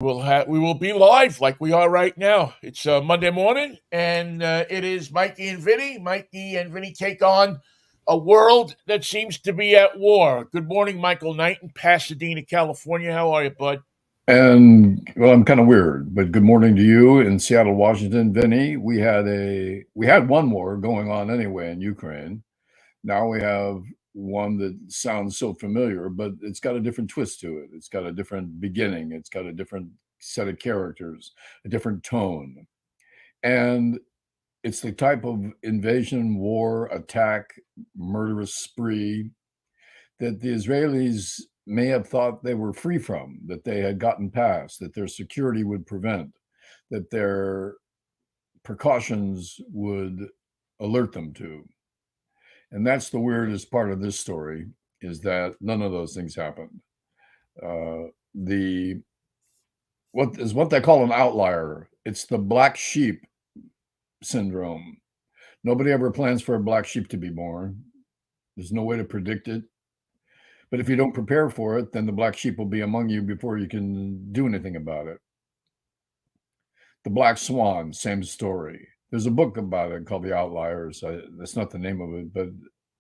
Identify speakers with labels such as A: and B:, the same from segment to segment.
A: We will be live like we are right now. It's Monday morning, and it is Mikey and Vinnie. Mikey and Vinnie take on a world that seems to be at war. Good morning, Michael Knight in Pasadena, California. How are you, bud?
B: And well, I'm kind of weird, but good morning to you in Seattle, Washington, Vinny. We had one war going on anyway in Ukraine. Now we have one that sounds so familiar, but it's got a different twist to it. It's got a different beginning. It's got a different set of characters, a different tone, and it's the type of invasion, war, attack, murderous spree that the Israelis may have thought they were free from, that they had gotten past, that their security would prevent, that their precautions would alert them to. And that's the weirdest part of this story, is that none of those things happened. The what they call an outlier. It's the black sheep syndrome. Nobody ever plans for a black sheep to be born. There's no way to predict it. But if you don't prepare for it, then the black sheep will be among you before you can do anything about it. The Black Swan, same story. There's a book about it called The Outliers. That's not the name of it, but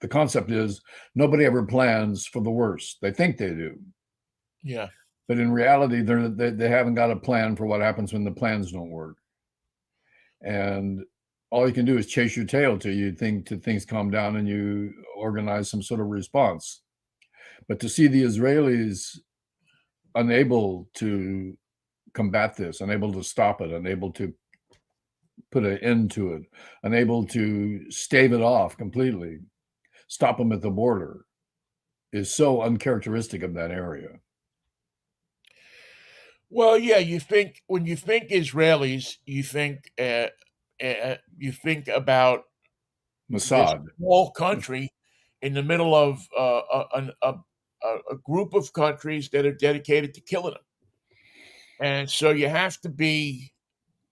B: the concept is nobody ever plans for the worst. They think they do.
A: Yeah.
B: But in reality, they haven't got a plan for what happens when the plans don't work. And all you can do is chase your tail till things calm down and you organize some sort of response. But to see the Israelis unable to combat this, unable to stop it, unable to put an end to it, unable to stave it off completely, stop them at the border, is so uncharacteristic of that area.
A: Well, yeah. When you think Israelis, you think about this
B: Mossad.
A: small country in the middle of a group of countries that are dedicated to killing them. And so you have to be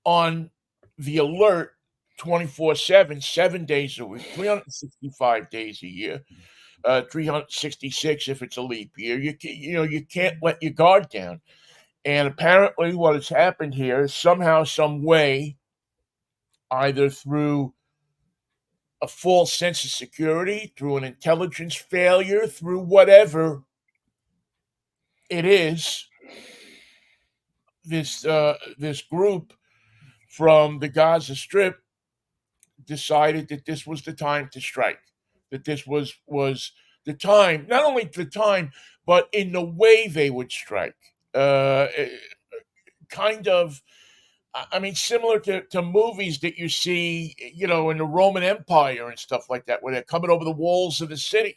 A: on the alert 24/7, 7 days a week, 365 days a year, 366 if it's a leap year. You can't let your guard down. And apparently, what has happened here is somehow, some way, either through a false sense of security, through an intelligence failure, through whatever it is, this group from the Gaza Strip decided that this was the time to strike. That this was the time, not only the time, but in the way they would strike. Kind of, I mean, similar to movies that you see, in the Roman Empire and stuff like that, where they're coming over the walls of the city,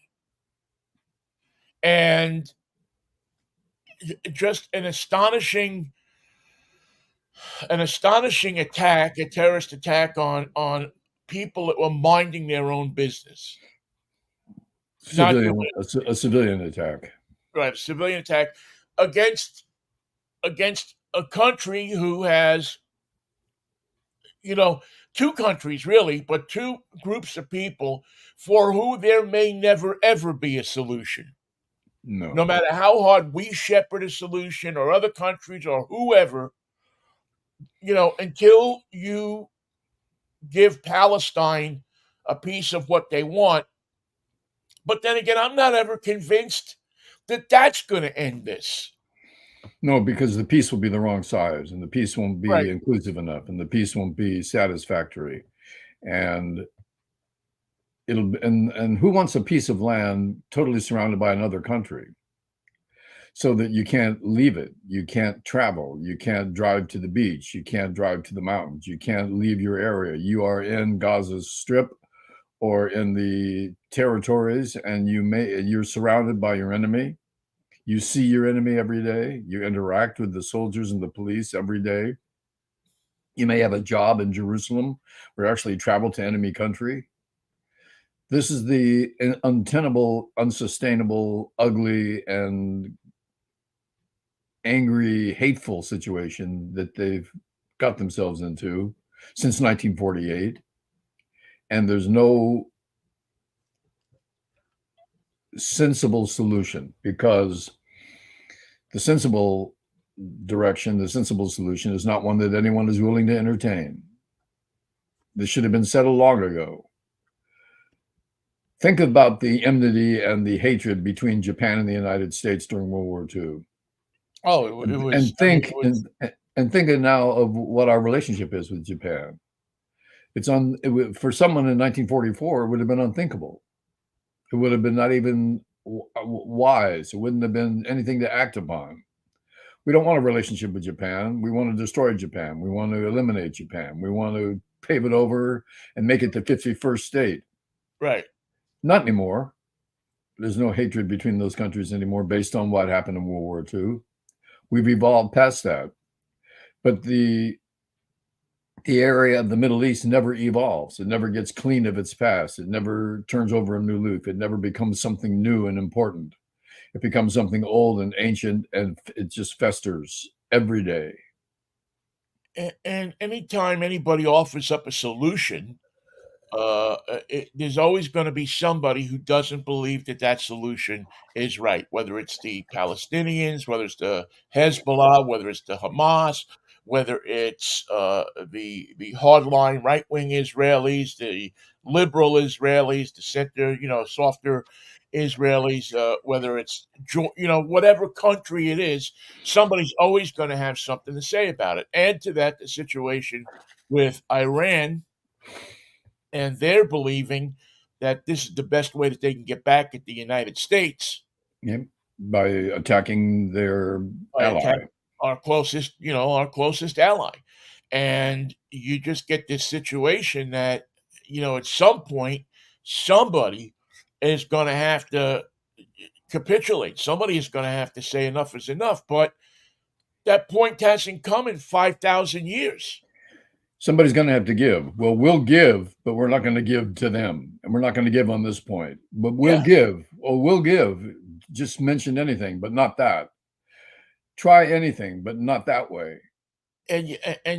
A: and just an astonishing attack, a terrorist attack on people that were minding their own business. Not
B: A civilian attack.
A: right, a civilian attack against a country who has, two countries really, but two groups of people for who there may never ever be a solution.
B: No.
A: No matter how hard we shepherd a solution or other countries or whoever, until you give Palestine a piece of what they want. But then again, I'm not ever convinced that that's going to end this.
B: No, because the peace will be the wrong size, and the peace won't
A: Right.
B: be inclusive enough, and the peace won't be satisfactory. And and who wants a piece of land totally surrounded by another country so that you can't leave it, you can't travel, you can't drive to the beach, you can't drive to the mountains, you can't leave your area. You are in Gaza's Strip or in the territories, and you're surrounded by your enemy. You see your enemy every day. You interact with the soldiers and the police every day. You may have a job in Jerusalem or actually travel to enemy country. This is the untenable, unsustainable, ugly, and angry, hateful situation that they've got themselves into since 1948. And there's no sensible solution, because the sensible direction, the sensible solution, is not one that anyone is willing to entertain. This should have been settled long ago. Think about the enmity and the hatred between Japan and the United States during World War II.
A: Oh, it
B: And,
A: was.
B: and
A: I mean,
B: think
A: it was.
B: and think now of what our relationship is with Japan. For someone in 1944, it would have been unthinkable. It would have been not even wise. It wouldn't have been anything to act upon. We don't want a relationship with Japan. We want to destroy Japan. We want to eliminate Japan. We want to pave it over and make it the 51st state.
A: Right.
B: Not anymore. There's no hatred between those countries anymore based on what happened in World War II. We've evolved past that. But the area of the Middle East never evolves. It never gets clean of its past. It never turns over a new leaf. It never becomes something new and important. It becomes something old and ancient, and it just festers every day.
A: And anytime anybody offers up a solution, there's always going to be somebody who doesn't believe that that solution is right, whether it's the Palestinians, whether it's the Hezbollah, whether it's the Hamas, whether it's the hardline right wing Israelis, the liberal Israelis, the center, softer Israelis, whether it's whatever country it is, somebody's always going to have something to say about it. Add to that the situation with Iran, and they're believing that this is the best way that they can get back at the United States
B: Yep. By attacking their
A: by
B: ally.
A: attacking our closest ally. And you just get this situation that, at some point, somebody is going to have to capitulate. Somebody is going to have to say enough is enough. But that point hasn't come in 5,000 years.
B: Somebody's going to have to give. Well, we'll give, but we're not going to give to them. And we're not going to give on this point. But we'll
A: Yeah.
B: give. Well, we'll give. Just mention anything, but not that. Try anything, but not that way.
A: And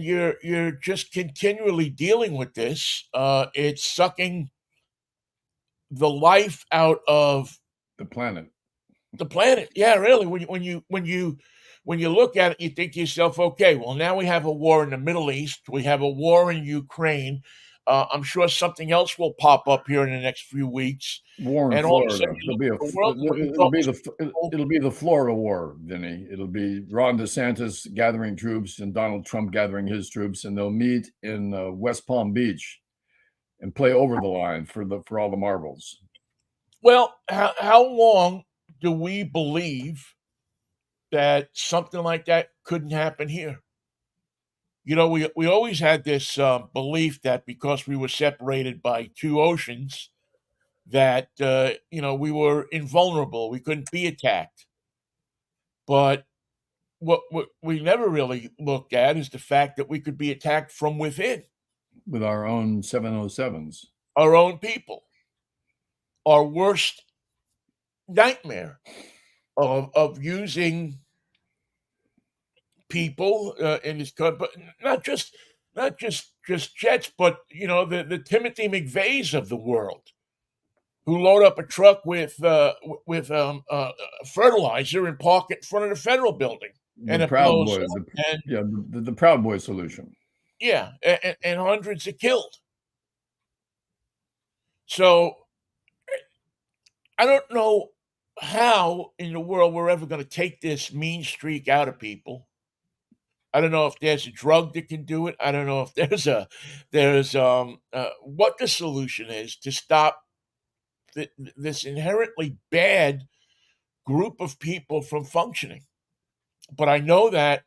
A: you're just continually dealing with this. It's sucking the life out of
B: The planet.
A: the planet. Yeah, really. When you look at it, you think to yourself, okay, well, now we have a war in the Middle East. We have a war in Ukraine. I'm sure something else will pop up here in the next few weeks.
B: War in
A: And all of a sudden,
B: Florida.
A: you look at the world,
B: It'll be the Florida war, Vinny. It'll be Ron DeSantis gathering troops and Donald Trump gathering his troops, and they'll meet in West Palm Beach and play over the line for all the marbles.
A: well, how long do we believe that something like that couldn't happen here? We always had this belief that because we were separated by two oceans, that we were invulnerable, we couldn't be attacked. But what we never really looked at is the fact that we could be attacked from within,
B: With our own 707s.
A: our own people, our worst nightmare of using people in this country, but not just jets, but the Timothy McVeighs of the world, who load up a truck with fertilizer and park it in front of the federal building, and
B: The
A: it
B: Proud
A: blows
B: Boy,
A: up, and
B: the Proud Boy solution.
A: yeah, and hundreds are killed. So I don't know how in the world we're ever going to take this mean streak out of people. I don't know if there's a drug that can do it. I don't know if there's what the solution is to stop this inherently bad group of people from functioning. But I know that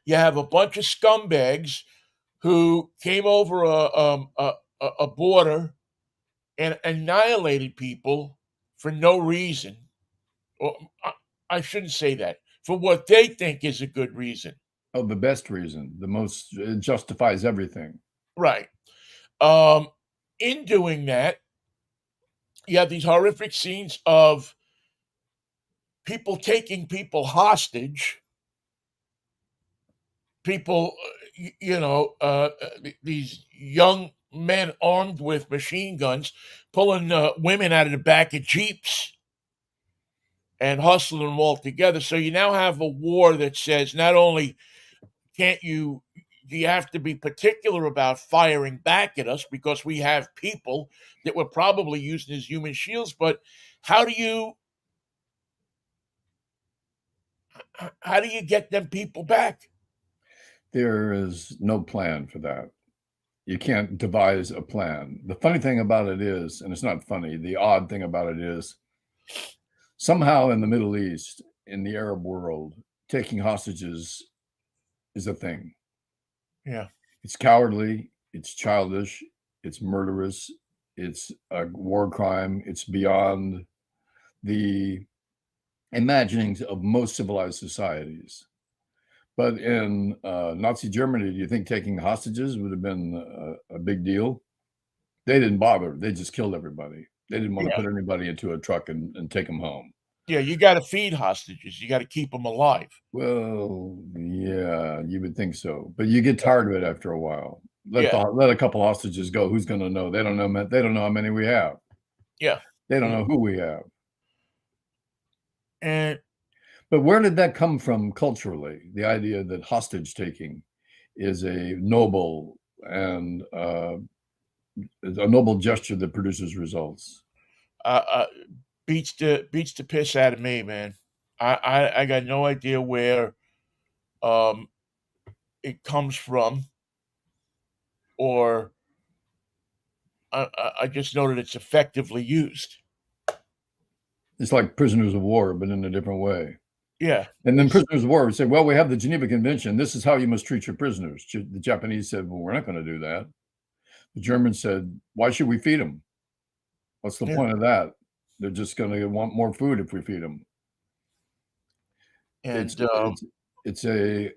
A: you have a bunch of scumbags who came over a border and annihilated people for no reason. Or I shouldn't say that. For what they think is a good reason.
B: Oh, the best reason. The most, it justifies everything.
A: Right. In doing that, you have these horrific scenes of people taking people hostage, people, these young men armed with machine guns pulling women out of the back of jeeps and hustling them all together. So you now have a war that says not only can't you do you have to be particular about firing back at us because we have people that we're probably using as human shields, but how do you how do you get them people back?
B: There is no plan for that. You can't devise a plan. The funny thing about it is, and it's not funny, the odd thing about it is, somehow in the Middle East, in the Arab world, taking hostages is a thing.
A: Yeah.
B: It's cowardly, it's childish, it's murderous, it's a war crime, it's beyond the imaginings of most civilized societies. But in Nazi Germany, do you think taking hostages would have been a big deal? They didn't bother. They just killed everybody. They didn't want to
A: Yeah.
B: put anybody into a truck and take them home.
A: Yeah, you got to feed hostages. You got to keep them alive.
B: Well, yeah, you would think so, but you get tired of it after a while.
A: Yeah.
B: Let a couple hostages go. Who's going to know? They don't know. They don't know how many we have.
A: Yeah.
B: They don't
A: Yeah.
B: know who we have.
A: And
B: But where did that come from culturally? The idea that hostage taking is a noble and a noble gesture that produces results.
A: uh, uh, beats the piss out of me, man. I got no idea where um it comes from, or I just know that it's effectively used.
B: It's like prisoners of war, but in a different way.
A: Yeah,
B: And then
A: it's
B: prisoners of war would say, well, we have the Geneva Convention. This is how you must treat your prisoners. The Japanese said, well, we're not going to do that. The Germans said, why should we feed them? What's the
A: yeah,
B: point of that? They're just going to want more food if we feed them. It's
A: and
B: it's it's a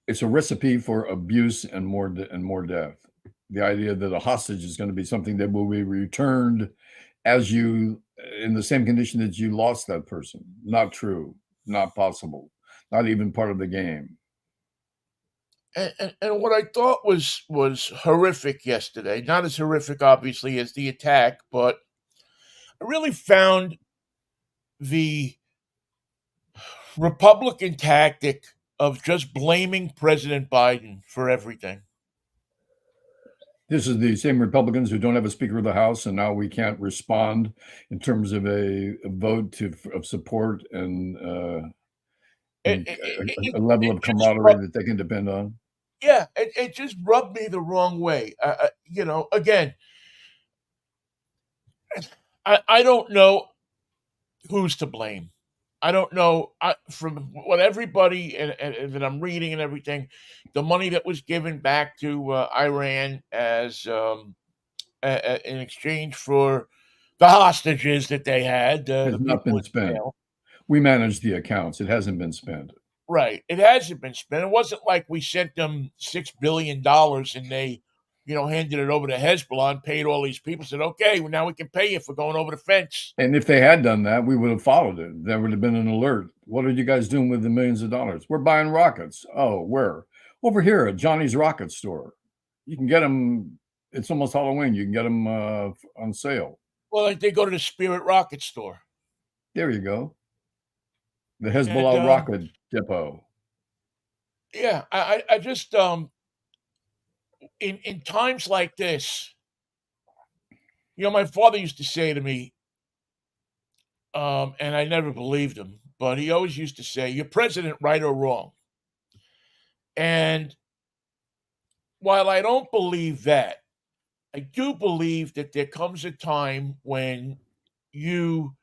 B: it's a recipe for abuse and more death. The idea that a hostage is going to be something that will be returned as you in the same condition that you lost that person. Not true. Not possible. Not even part of the game.
A: and what I thought was horrific yesterday, not as horrific obviously as the attack, but I really found the Republican tactic of just blaming President Biden for everything.
B: This is the same Republicans who don't have a Speaker of the House, and now we can't respond in terms of a vote of support
A: It,
B: and
A: it, it,
B: a level
A: it
B: of
A: just
B: camaraderie that they can depend on.
A: yeah, it just rubbed me the wrong way. Again, I don't know who's to blame. I don't know. From what everybody and that I'm reading and everything, the money that was given back to Iran as in exchange for the hostages that they had, the
B: Has not
A: people
B: been
A: in
B: spent.
A: jail.
B: We manage the accounts. It hasn't been spent.
A: Right. It hasn't been spent. It wasn't like we sent them $6 billion and they, handed it over to Hezbollah and paid all these people. Said, "Okay, well, now we can pay you for going over the fence."
B: And if they had done that, we would have followed it. There would have been an alert. What are you guys doing with the millions of dollars? We're buying rockets. Oh, where? Over here at Johnny's Rocket Store. You can get them. It's almost Halloween. You can get them on sale.
A: Well, like they go to the Spirit Rocket store.
B: There you go. The
A: And
B: Hezbollah rocket depot.
A: yeah, I just in times like this, my father used to say to me, and I never believed him, but he always used to say, "You're president, right or wrong." And while I don't believe that, I do believe that there comes a time when you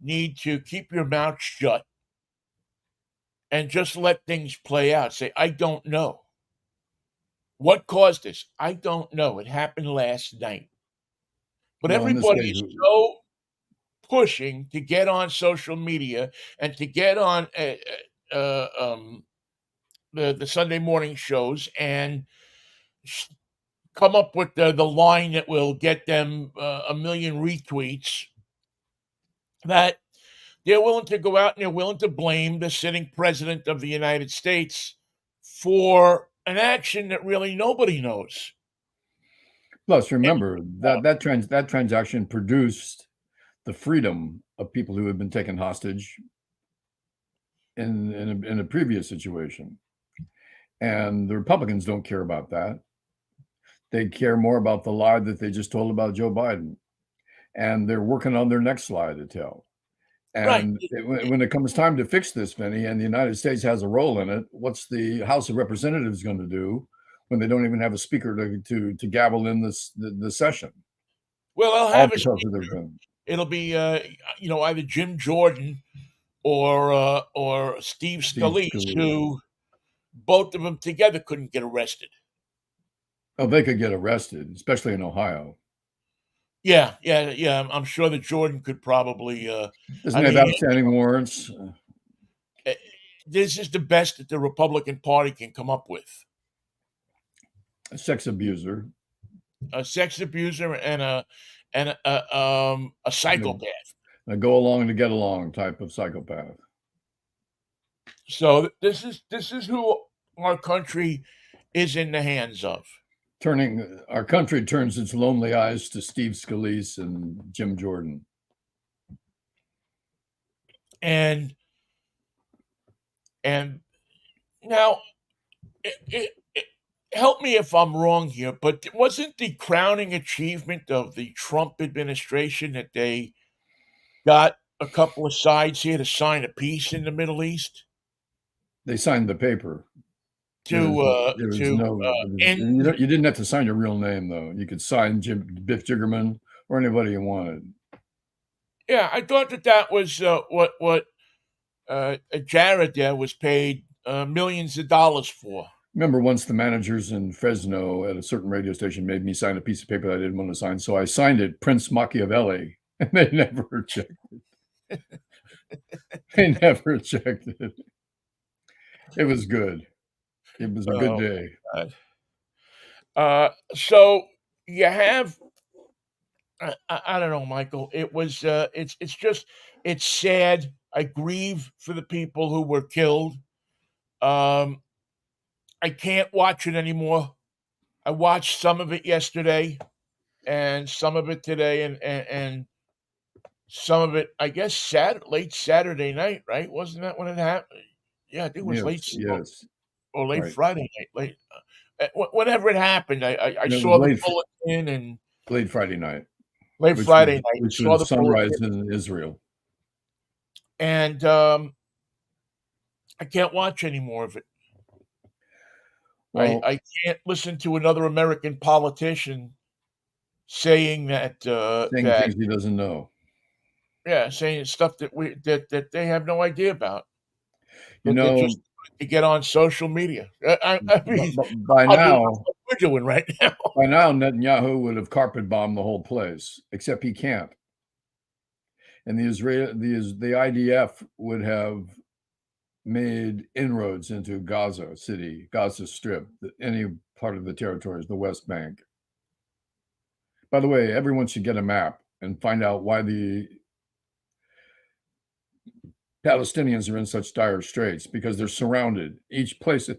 A: need to keep your mouth shut and just let things play out. Say, "I don't know. What caused this? I don't know. It happened last night." But
B: Well, in this
A: everybody
B: case,
A: is so pushing to get on social media and to get on the Sunday morning shows and come up with the line that will get them a million retweets, that they're willing to go out and they're willing to blame the sitting president of the United States for an action that really nobody knows
B: plus remember
A: anything about.
B: that transaction produced the freedom of people who had been taken hostage in a previous situation. And the Republicans don't care about that. They care more about the lie that they just told about Joe Biden. And they're working on their next lie to tell.
A: Right.
B: And when it comes time to fix this, Vinny, and the United States has a role in it, what's the House of Representatives going to do when they don't even have a speaker to gavel in the session?
A: Well, they'll
B: All
A: have a
B: because of their
A: speaker.
B: gun.
A: It'll be either Jim Jordan or Steve
B: Steve
A: Scalise,
B: Scalise.
A: who both of them together couldn't get arrested.
B: Oh, they could get arrested, especially in Ohio.
A: Yeah, yeah, yeah. I'm sure that Jordan could probably.
B: Doesn't
A: I
B: have
A: mean,
B: outstanding warrants.
A: this is the best that the Republican Party can come up with.
B: A sex abuser.
A: A sex abuser and a psychopath.
B: A go along to get along type of psychopath.
A: So this is who our country is in the hands of.
B: Our country turns its lonely eyes to Steve Scalise and Jim Jordan.
A: And now, help me if I'm wrong here, but wasn't the crowning achievement of the Trump administration that they got a couple of sides here to sign a peace in the Middle East
B: They signed the paper.
A: to
B: There was no.
A: end?
B: You didn't have to sign your real name though. You could sign Biff Jiggerman or anybody you wanted.
A: Yeah, I thought that was what Jared there was paid millions of dollars for.
B: Remember once the managers in Fresno at a certain radio station made me sign a piece of paper that I didn't want to sign, so I signed it, Prince Machiavelli, and they never rejected it. They never rejected it. It was good. It was a good day.
A: So you have I don't know, Michael. It was it's just it's sad. I grieve for the people who were killed. Um, I can't watch it anymore. I watched some of it yesterday and some of it today and some of it I guess late Saturday night, right? Wasn't that when it happened? Yeah, I think it was
B: Yes.
A: or late
B: Right.
A: Friday night. Whenever it happened, I
B: It was
A: saw the bulletin and
B: late Friday night,
A: late Friday night
B: which
A: saw the
B: was sunrise
A: bulletin,
B: in Israel.
A: and I can't watch any more of it.
B: Well,
A: I can't listen to another American politician saying that
B: saying things he doesn't know.
A: saying stuff that they have no idea about.
B: You
A: That they're
B: know,
A: just to get on social media. I mean,
B: by
A: I'll do
B: now,
A: what we're doing right now.
B: by now, Netanyahu would have carpet bombed the whole place, except he can't. And the IDF would have made inroads into Gaza City, Gaza Strip, any part of the territories, the West Bank. By the way, everyone should get a map and find out why the Palestinians are in such dire straits, because they're surrounded. Each place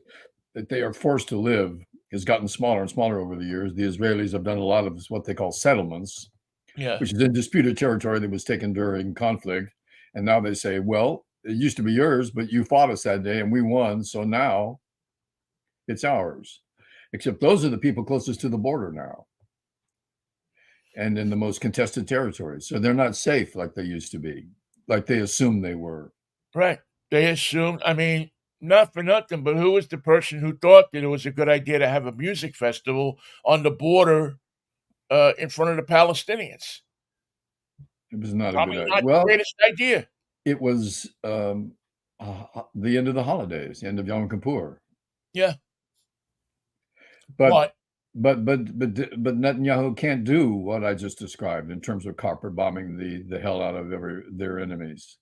B: that they are forced to live has gotten smaller and smaller over the years. The Israelis have done a lot of what they call settlements,
A: Yeah.
B: which is in disputed territory that was taken during conflict. And now they say, well, it used to be yours, but you fought us that day and we won. So now it's ours. Except those are the people closest to the border now and in the most contested territories. So they're not safe like they used to be, like they assumed they were.
A: Right. They assumed, I mean, not for nothing, but who was the person who thought that it was a good idea to have a music festival on the border in front of the Palestinians?
B: It was not a
A: Probably
B: good idea.
A: not the
B: Well,
A: greatest idea.
B: it was the end of the holidays, the end of Yom Kippur.
A: Yeah.
B: But Netanyahu can't do what I just described in terms of carpet bombing the hell out of their enemies.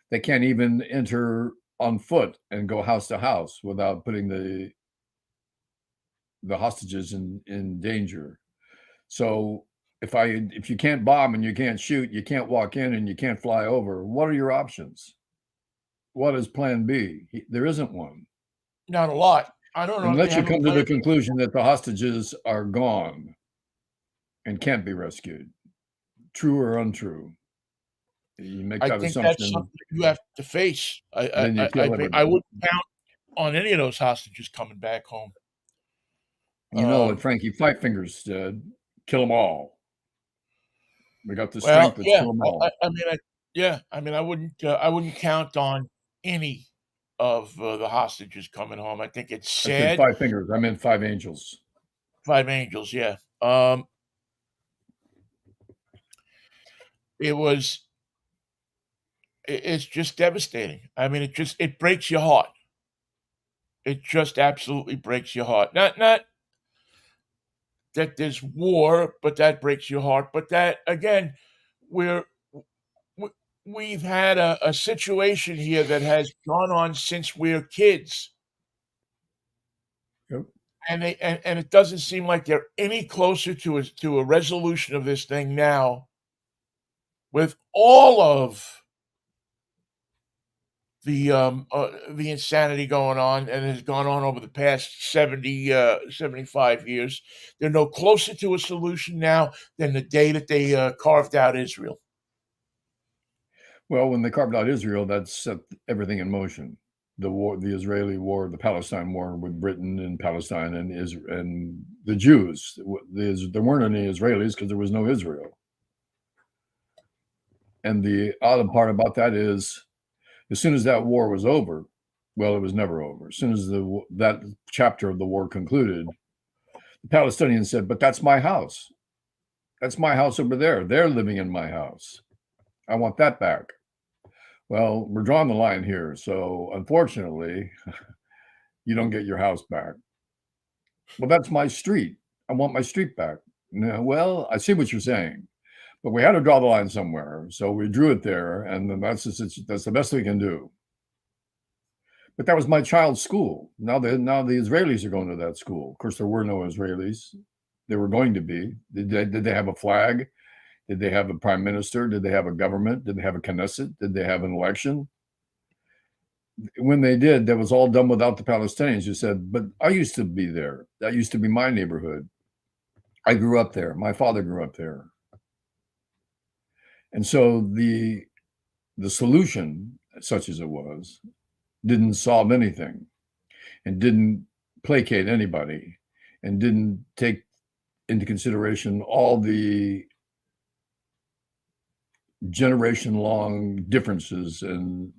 B: They can't even enter on foot and go house to house without putting the hostages in danger. So if you can't bomb and you can't shoot, you can't walk in and you can't fly over, what are your options? What is plan B? There isn't one.
A: Not a lot. I don't know.
B: Unless you come to the conclusion that the hostages are gone and can't be rescued. True or untrue? You make
A: I
B: that
A: think that's
B: assumption,
A: something you have to face.
B: then you
A: I
B: kill
A: think I
B: everybody.
A: wouldn't count on any of those hostages coming back home.
B: You know what
A: Um,
B: Frankie Five Fingers said? Kill them all. We got the
A: well,
B: strength. Let's
A: yeah,
B: kill them all.
A: I mean, I wouldn't count on any of the hostages coming home. I think it's
B: I said
A: sad.
B: Five Fingers. I meant Five Angels.
A: Five Angels, yeah. It was. It's just devastating. I mean, it breaks your heart. It just absolutely breaks your heart. Not that there's war, but that breaks your heart. But that again, we're we- we've had a situation here that has gone on since we're kids,
B: Yep.
A: and it doesn't seem like they're any closer to a resolution of this thing now, with all of the insanity going on and has gone on over the past 75 years. They're no closer to a solution now than the day that they carved out Israel.
B: Well, when they carved out Israel, that set everything in motion. The war, the Israeli war, the Palestine war with Britain and Palestine and Israel and the Jews. There weren't any Israelis because there was no Israel. And the odd part about that is, as soon as that war was over, well, it was never over. As soon as that chapter of the war concluded, the Palestinians said, "But that's my house. That's my house over there. They're living in my house. I want that back." Well, we're drawing the line here. So unfortunately, you don't get your house back. Well, that's my street. I want my street back. No, well, I see what you're saying, but we had to draw the line somewhere. So we drew it there, and then that's the best we can do. But that was my child's school. Now the Israelis are going to that school. Of course, there were no Israelis. There were going to be. Did they have a flag? Did they have a prime minister? Did they have a government? Did they have a Knesset? Did they have an election? When they did, that was all done without the Palestinians. You said, but I used to be there. That used to be my neighborhood. I grew up there. My father grew up there. And so the solution, such as it was, didn't solve anything and didn't placate anybody and didn't take into consideration all the generation long differences and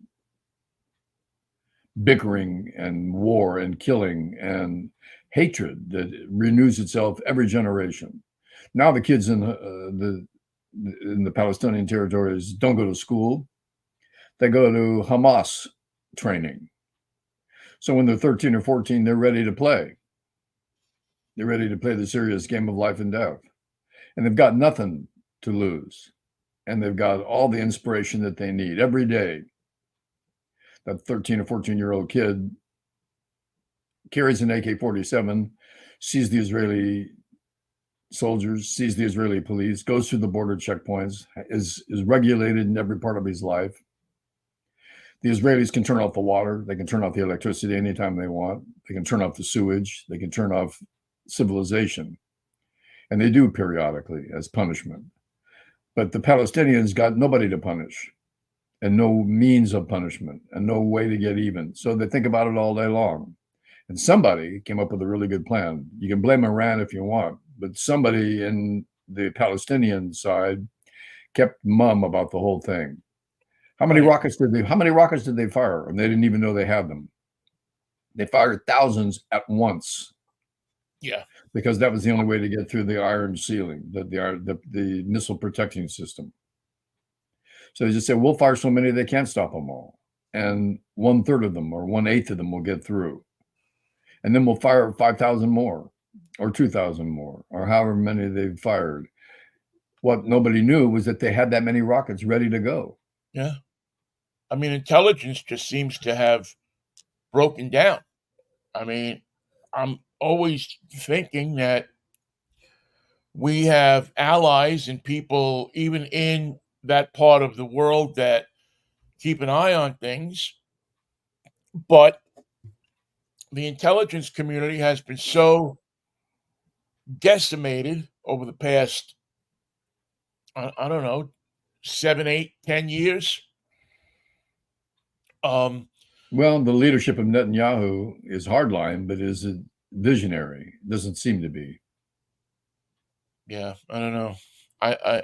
B: bickering and war and killing and hatred that renews itself every generation. Now the kids in the Palestinian territories don't go to school; they go to Hamas training. So when they're 13 or 14, they're ready to play. They're ready to play the serious game of life and death, and they've got nothing to lose, and they've got all the inspiration that they need every day. That 13 or 14-year-old kid carries an AK-47, sees the Israeli soldiers, sees the Israeli police, goes through the border checkpoints, is regulated in every part of his life. The Israelis can turn off the water, they can turn off the electricity anytime they want, they can turn off the sewage, they can turn off civilization, and they do periodically as punishment. But the Palestinians got nobody to punish and no means of punishment and no way to get even. So they think about it all day long. And somebody came up with a really good plan. You can blame Iran if you want, but somebody in the Palestinian side kept mum about the whole thing. How many
A: Right.
B: rockets did they fire? And they didn't even know they had them. They fired thousands at once
A: Yeah.
B: because that was the only way to get through the iron ceiling, the missile protecting system. So they just said, we'll fire so many they can't stop them all. And 1/3 of them or 1/8 of them will get through. And then we'll fire 5,000 more or 2,000 more or however many they've fired. What nobody knew was that they had that many rockets ready to go.
A: Yeah. I mean, intelligence just seems to have broken down. I mean, I'm always thinking that we have allies and people, even in that part of the world, that keep an eye on things. But the intelligence community has been so decimated over the past, I don't know, 7, 8, 10 years. Um,
B: Well, the leadership of Netanyahu is hardline, but is it visionary? Doesn't seem to be.
A: yeah, I don't know. I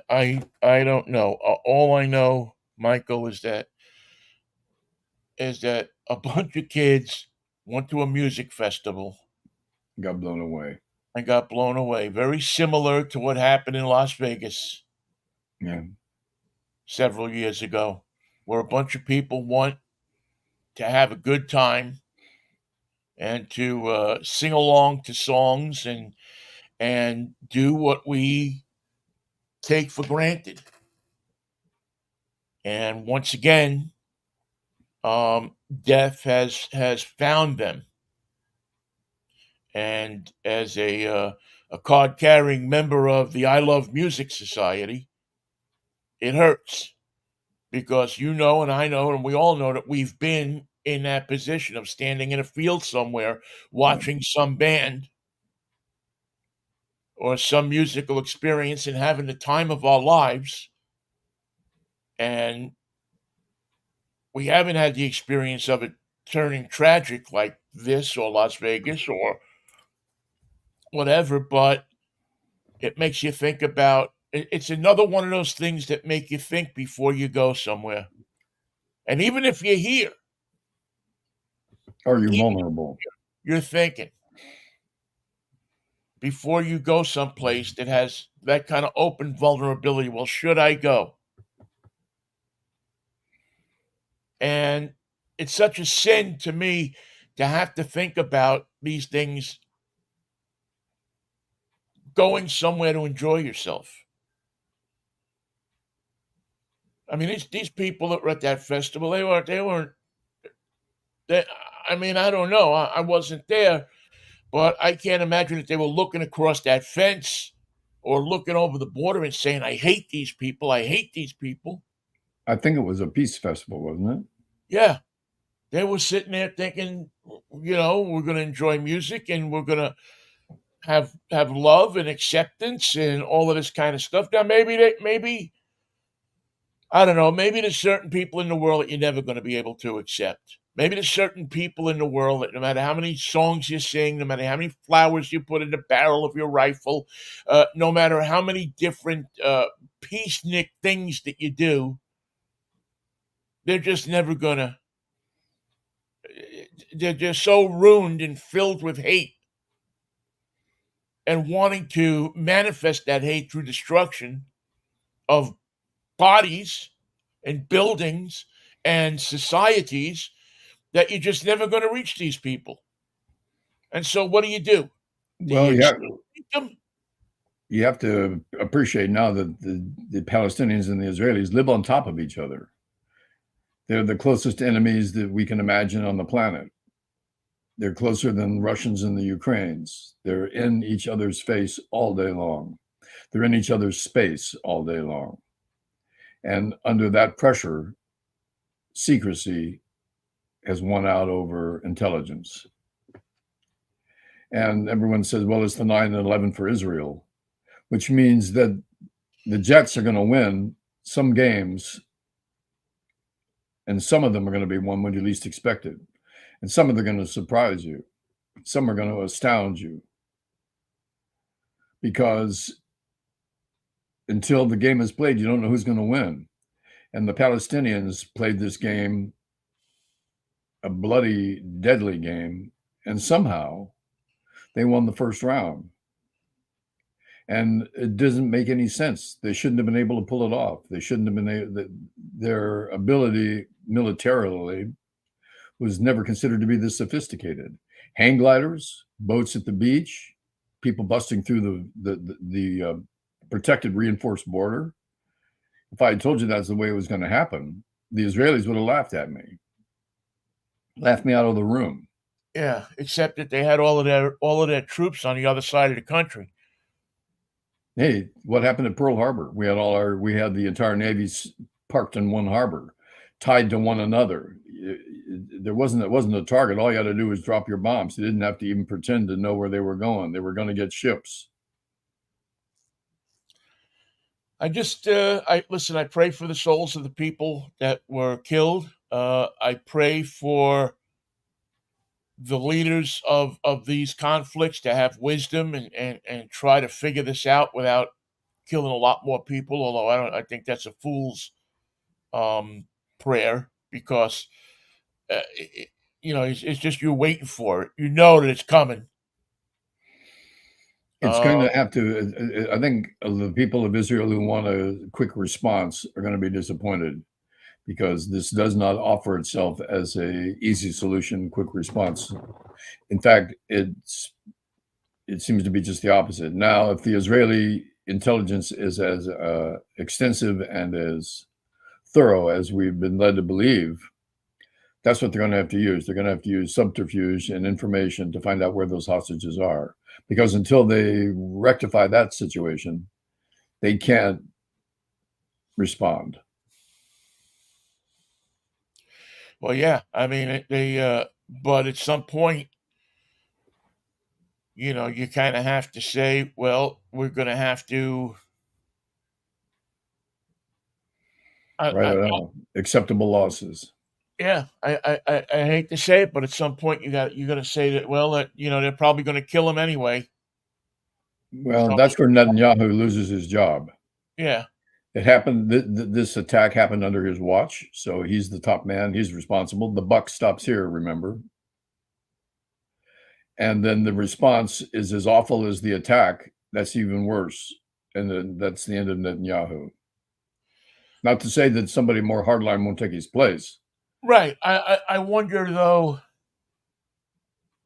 A: don't know. All I know, Michael, is that a bunch of kids went to a music festival
B: Got blown away.
A: and got blown away. Very similar to what happened in Las Vegas
B: Yeah.
A: several years ago, where a bunch of people want to have a good time and to sing along to songs and do what we take for granted. And once again, death has found them. And as a card carrying member of the I Love Music Society, it hurts because you know, and I know, and we all know that we've been in that position of standing in a field somewhere watching some band or some musical experience and having the time of our lives. And we haven't had the experience of it turning tragic like this or Las Vegas or whatever, but it makes you think about it's another one of those things that make you think before you go somewhere. And even if you're here,
B: Are you
A: even
B: vulnerable?
A: you're thinking before you go someplace that has that kind of open vulnerability. Well, should I go? And it's such a sin to me to have to think about these things going somewhere to enjoy yourself. I mean, these people that were at that festival, they weren't. They, I mean, I don't know. I wasn't there, but I can't imagine that they were looking across that fence or looking over the border and saying, "I hate these people. I hate these people."
B: I think it was a peace festival, wasn't it?
A: Yeah, they were sitting there thinking, we're going to enjoy music and we're going to have love and acceptance and all of this kind of stuff. Now, maybe I don't know. Maybe there's certain people in the world that you're never going to be able to accept. Maybe there's certain people in the world that no matter how many songs you sing, no matter how many flowers you put in the barrel of your rifle, no matter how many different peacenik things that you do, they're just never gonna. They're just so ruined and filled with hate and wanting to manifest that hate through destruction of bodies and buildings and societies that you're just never going to reach these people. And so, what do you do? Do you
B: Well,
A: exterminate them?
B: you have to appreciate now that the Palestinians and the Israelis live on top of each other. They're the closest enemies that we can imagine on the planet. They're closer than Russians and the Ukrainians. They're in each other's face all day long. They're in each other's space all day long. And under that pressure, secrecy has won out over intelligence. And everyone says, well, it's the 9/11 for Israel, which means that the Jets are going to win some games, and some of them are going to be won when you least expect it. And some of them are going to surprise you. Some are going to astound you. Because until the game is played, you don't know who's going to win. And the Palestinians played this game, a bloody, deadly game, and somehow they won the first round. And it doesn't make any sense. They shouldn't have been able to pull it off. They shouldn't have been able, their ability militarily was never considered to be this sophisticated. Hang gliders, boats at the beach, people busting through the protected reinforced border. If I had told you that's the way it was going to happen, the Israelis would have laughed at me, laughed me out of the room.
A: Yeah, except that they had all of their troops on the other side of the country.
B: Hey, what happened at Pearl Harbor? We had the entire Navy parked in one harbor, tied to one another. It wasn't a target. All you had to do was drop your bombs. You didn't have to even pretend to know where they were going. They were going to get ships.
A: I just, I listen. I pray for the souls of the people that were killed. I pray for the leaders of these conflicts to have wisdom and try to figure this out without killing a lot more people. Although I don't, I think that's a fool's um, prayer because it, it's just you're waiting for it. You know that it's coming.
B: It's going
A: Uh,
B: to have to. I think the people of Israel who want a quick response are going to be disappointed because this does not offer itself as a easy solution, quick response. In fact, it seems to be just the opposite. Now, if the Israeli intelligence is as extensive and as thorough as we've been led to believe, that's what they're going to have to use. They're going to have to use subterfuge and information to find out where those hostages are. Because until they rectify that situation, they can't respond.
A: well, yeah. I mean, but at some point, you kind of have to say, well, we're going to have to.
B: Right? I
A: I,
B: know. Acceptable losses.
A: yeah, I hate to say it, but at some point you got to say that. Well, that they're probably going to kill him anyway.
B: Well,
A: So
B: that's where Netanyahu loses his job.
A: yeah,
B: It happened. This attack happened under his watch, so he's the top man. He's responsible. The buck stops here. Remember, and then the response is as awful as the attack. That's even worse, and then that's the end of Netanyahu. Not to say that somebody more hardline won't take his place.
A: right. I wonder though.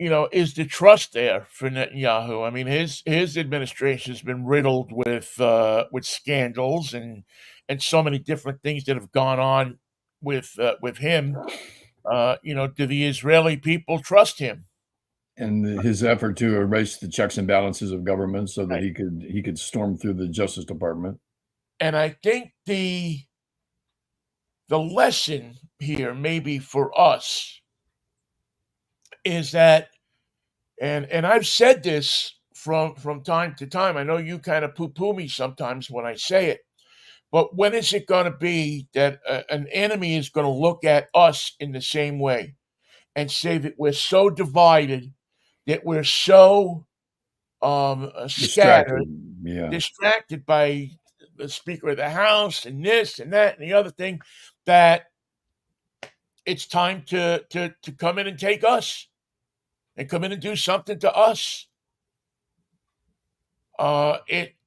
A: Is the trust there for Netanyahu? I mean, his administration has been riddled with scandals and so many different things that have gone on with him. Do the Israeli people trust him?
B: And his effort to erase the checks and balances of government so that
A: Right.
B: he could storm through the Justice Department.
A: And I think the lesson here, maybe for us, is that, and I've said this from time to time. I know you kind of poo poo me sometimes when I say it, but when is it going to be that an enemy is going to look at us in the same way and say that we're so divided, that we're so scattered,
B: Distracted. Yeah.
A: distracted by the Speaker of the House and this and that and the other thing, that it's time to come in and take us and come in and do something to us.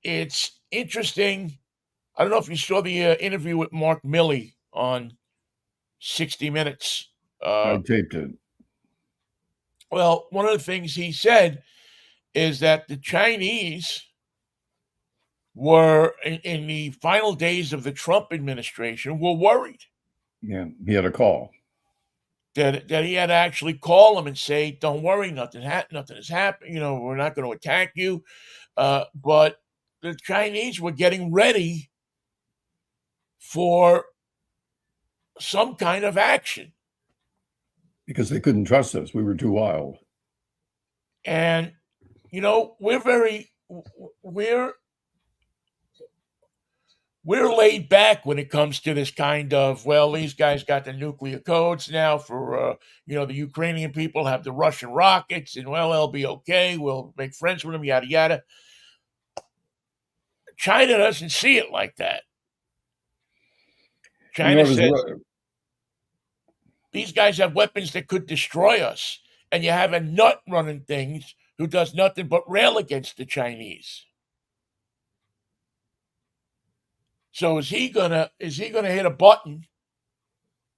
A: It's interesting. I don't know if you saw the interview with Mark Milley on 60 Minutes.
B: I
A: Uh,
B: taped it.
A: well, one of the things he said is that the Chinese were in the final days of the Trump administration were worried
B: Yeah. He had a call.
A: that he had to actually call them and say, "Don't worry, nothing has happened. We're not going to attack you." But the Chinese were getting ready for some kind of action,
B: Because they couldn't trust us. We were too wild.
A: and we're we're laid back when it comes to this kind of, well, these guys got the nuclear codes now for the Ukrainian people have the Russian rockets, and well, they'll be okay, we'll make friends with them, yada yada. China doesn't see it like that. China
B: Nor does
A: says these guys have weapons that could destroy us, and you have a nut running things who does nothing but rail against the Chinese. So is he gonna hit a button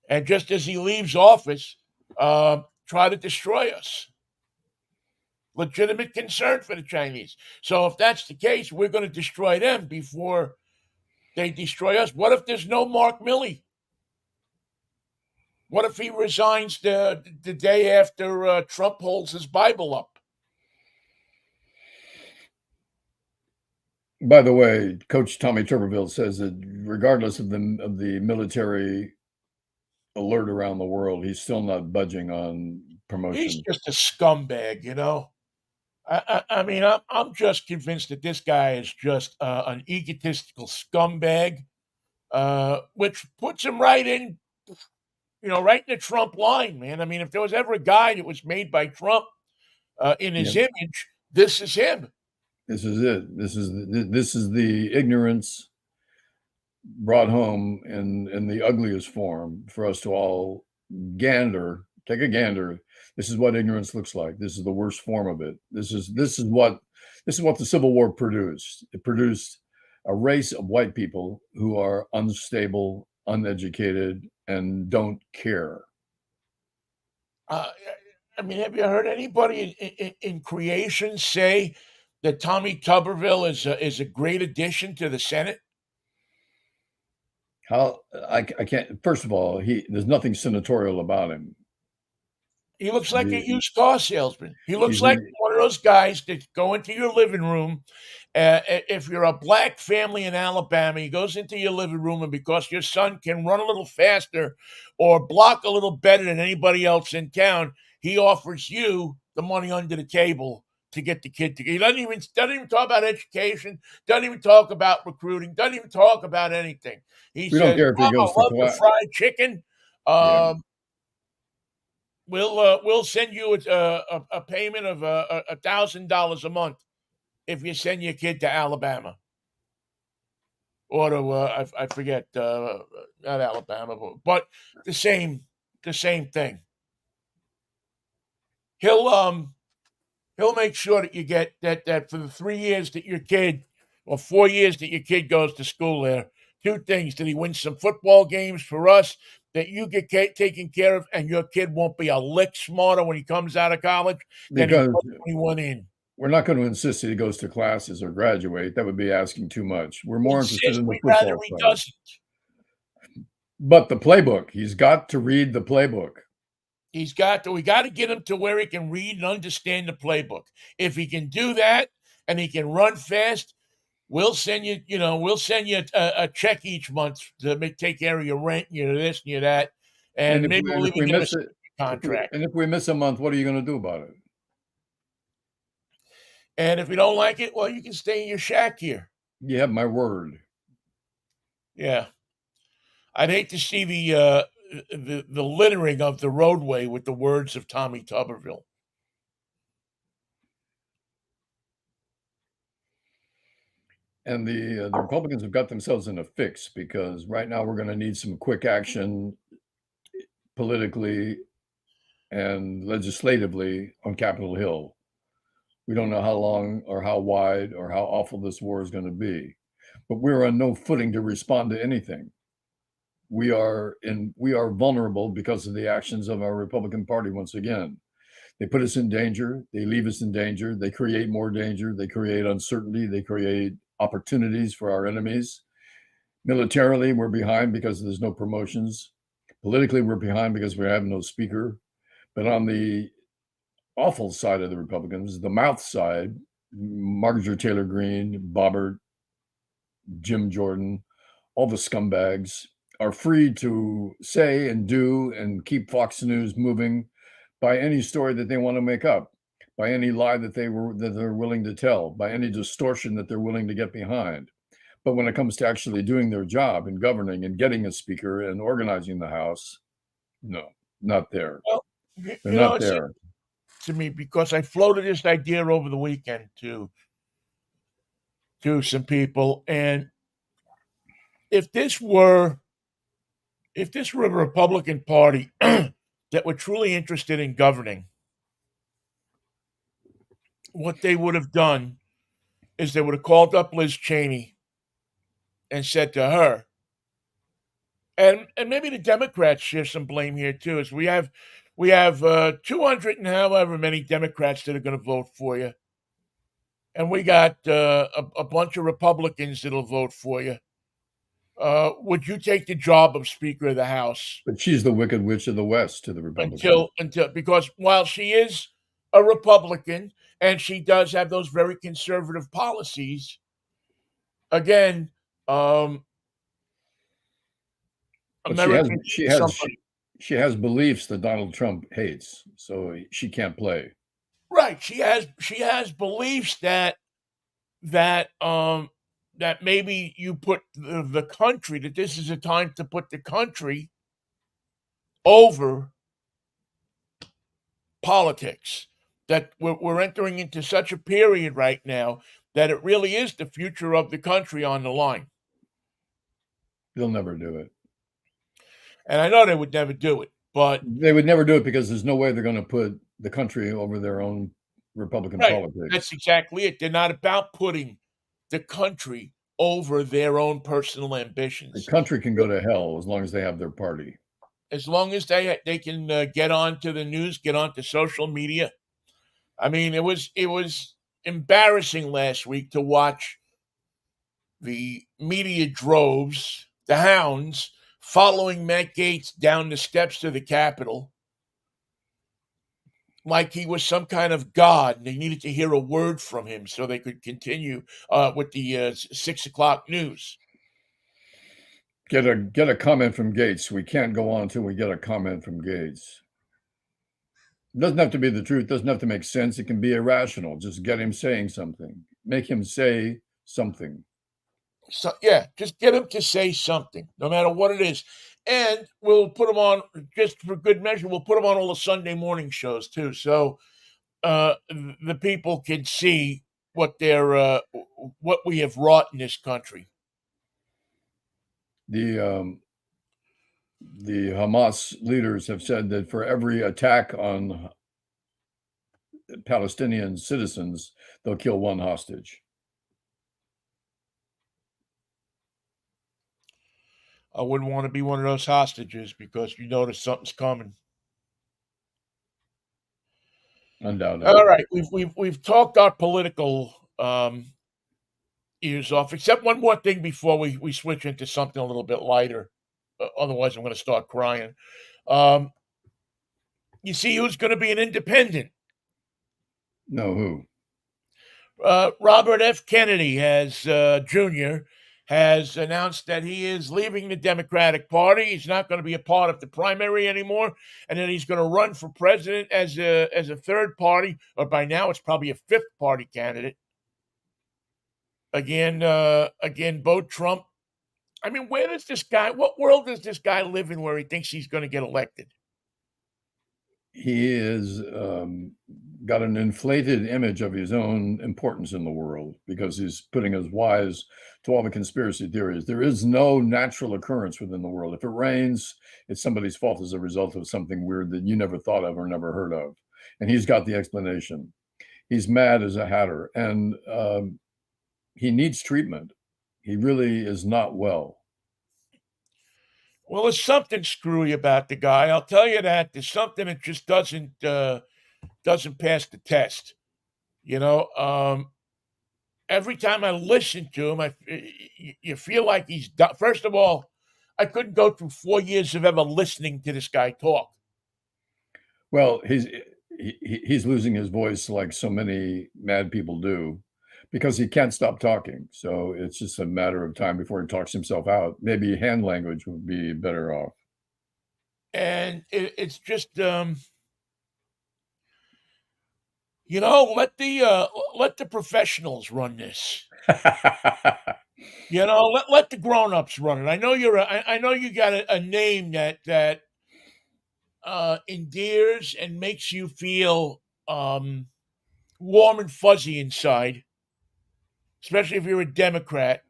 A: and just as he leaves office, try to destroy us? Legitimate concern for the Chinese. So if that's the case, we're going to destroy them before they destroy us. What if there's no Mark Milley? What if he resigns the day after Trump holds his Bible up?
B: By the way, Coach Tommy Tuberville says that regardless of the military alert around the world, he's still not budging on
A: He's
B: promotion.
A: just a scumbag, I mean, I'm just convinced that this guy is just an egotistical scumbag, which puts him right in, right in the Trump line, man. I mean, if there was ever a guy that was made by Trump in
B: Yeah,
A: his image, this is him.
B: this is it. This is the ignorance brought home in the ugliest form for us to all gander, take a gander. This is what ignorance looks like. This is the worst form of it. This is what the Civil War produced. It produced a race of white people who are unstable, uneducated, and don't care.
A: Uh, I mean, have you heard anybody in creation say that Tommy Tuberville is a great addition to the Senate?
B: How I can't. First of all, there's nothing senatorial about him.
A: He looks like a
B: The,
A: used car salesman. He looks
B: he's
A: like
B: in,
A: one of those guys that go into your living room. If you're a black family in Alabama, he goes into your living room, and because your son can run a little faster or block a little better than anybody else in town, he offers you the money under the table to get the kid to. He doesn't even talk about education. Doesn't even talk about recruiting. Doesn't even talk about anything. He
B: we don't
A: says,
B: care if he
A: "Mama,
B: goes to
A: love your
B: class.
A: fried chicken.
B: Yeah,
A: Um, we'll send you a payment of $1,000 a month if you send your kid to Alabama or to I forget not Alabama, but the same thing. He'll um he'll make sure that you get that for the 3 years that your kid or 4 years that your kid goes to school there. Two things: that he wins some football games for us, that you get taken care of, and your kid won't be a lick smarter when he comes out of college than he
B: because
A: was when he went in.
B: we're not going to insist that he goes to classes or graduate. That would be asking too much. We're more interested
A: Insist
B: in the
A: we'd rather
B: football
A: he
B: side.
A: doesn't.
B: But the playbook, he's got to read the playbook.
A: We got to get him to where he can read and understand the playbook. If he can do that and he can run fast, we'll send you a check each month to take care of your rent, your this and your that,
B: And
A: and maybe
B: if
A: we'll even
B: we
A: get him a
B: miss it,
A: speaking contract.
B: if we miss a month, what are you going to do about it?
A: And if you don't like it, well, you can stay in your shack here.
B: You have my word.
A: Yeah, I'd hate to see the littering of the roadway with the words of Tommy Tuberville.
B: And the Republicans have got themselves in a fix because right now we're going to need some quick action politically and legislatively on Capitol Hill. We don't know how long or how wide or how awful this war is going to be, but we're on no footing to respond to anything. We are vulnerable because of the actions of our Republican Party once again. They put us in danger, they leave us in danger, they create more danger, they create uncertainty, they create opportunities for our enemies. Militarily, we're behind because there's no promotions. Politically, we're behind because we have no speaker. But on the awful side of the Republicans, the mouth side, Marjorie Taylor Greene, Bobbert, Jim Jordan, all the scumbags are free to say and do and keep Fox News moving by any story that they want to make up, by any lie that they're willing to tell, by any distortion that they're willing to get behind. But when it comes to actually doing their job and governing and getting a speaker and organizing the House, no, not there.
A: Well,
B: They're not
A: it seems
B: there.
A: to me because I floated this idea over the weekend to some people, and if this were if this were a Republican Party that were truly interested in governing, what they would have done is they would have called up Liz Cheney and said to her, and maybe the Democrats share some blame here too, is we have 200 and however many Democrats that are going to vote for you, and we got a bunch of Republicans that'll vote for you. Would you take the job of Speaker of the House
B: But she's the wicked witch of the West to the Republicans.
A: until because while she is a Republican and she does have those very conservative policies, again, um,
B: But she has
A: Americans
B: she
A: need
B: has she,
A: somebody.
B: she has beliefs that Donald Trump hates, so she can't play.
A: Right. She has beliefs that maybe you put the country, that this is a time to put the country over politics. That we're entering into such a period right now that it really is the future of the country on the line.
B: They'll never do it.
A: And I know they would never do it, but
B: They would never do it because there's no way they're going to put the country over their own Republican
A: right, that's
B: politics.
A: exactly it. They're not about putting the country over their own personal
B: The
A: ambitions.
B: country can go to hell as long as they have their party.
A: As long as they can get onto the news, get onto social media. I mean, it was embarrassing last week to watch the media droves, the hounds, following Matt Gaetz down the steps to the Capitol like he was some kind of god and they needed to hear a word from him so they could continue with the 6 o'clock news.
B: Get a comment from Gates. We can't go on until we get a comment from Gates. It doesn't have to be the truth. Doesn't have to make sense. It can be irrational. Just get him saying something. Make him say something.
A: So yeah, just get him to say something, no matter what it is. And we'll put him on, just for good measure, we'll put him on all the Sunday morning shows too. So the people can see what what we have wrought in this country.
B: The Hamas leaders have said that for every attack on Palestinian citizens, they'll kill one hostage.
A: I wouldn't want to be one of those hostages because you notice something's coming.
B: Undoubtedly.
A: All right, we've talked our political ears off, except one more thing before we switch into something a little bit lighter. Otherwise, I'm going to start crying. Um, you see who's going to be an independent?
B: No, who?
A: Robert F. Kennedy Jr. has announced that he is leaving the Democratic Party. He's not going to be a part of the primary anymore, and then he's going to run for president as a third party, or by now it's probably a fifth party candidate. Again, vote Trump. I mean, where does this guy? What world does this guy live in where he thinks he's going to get elected?
B: He is got an inflated image of his own importance in the world because he's putting his wise to all the conspiracy theories. There is no natural occurrence within the world. If it rains, it's somebody's fault as a result of something weird that you never thought of or never heard of. And he's got the explanation. He's mad as a hatter, and he needs treatment. He really is not well.
A: Well, there's something screwy about the guy. I'll tell you that. There's something that just doesn't pass the test. You know, every time I listen to him, you feel like he's done. First of all, I couldn't go through 4 years of ever listening to this guy talk.
B: Well, he's losing his voice like so many mad people do because he can't stop talking. So it's just a matter of time before he talks himself out. Maybe hand language would be better off.
A: And it's just, you know, let the professionals run this. You know, let the grown-ups run it. I know I know you got a name that endears and makes you feel warm and fuzzy inside, especially if you're a Democrat.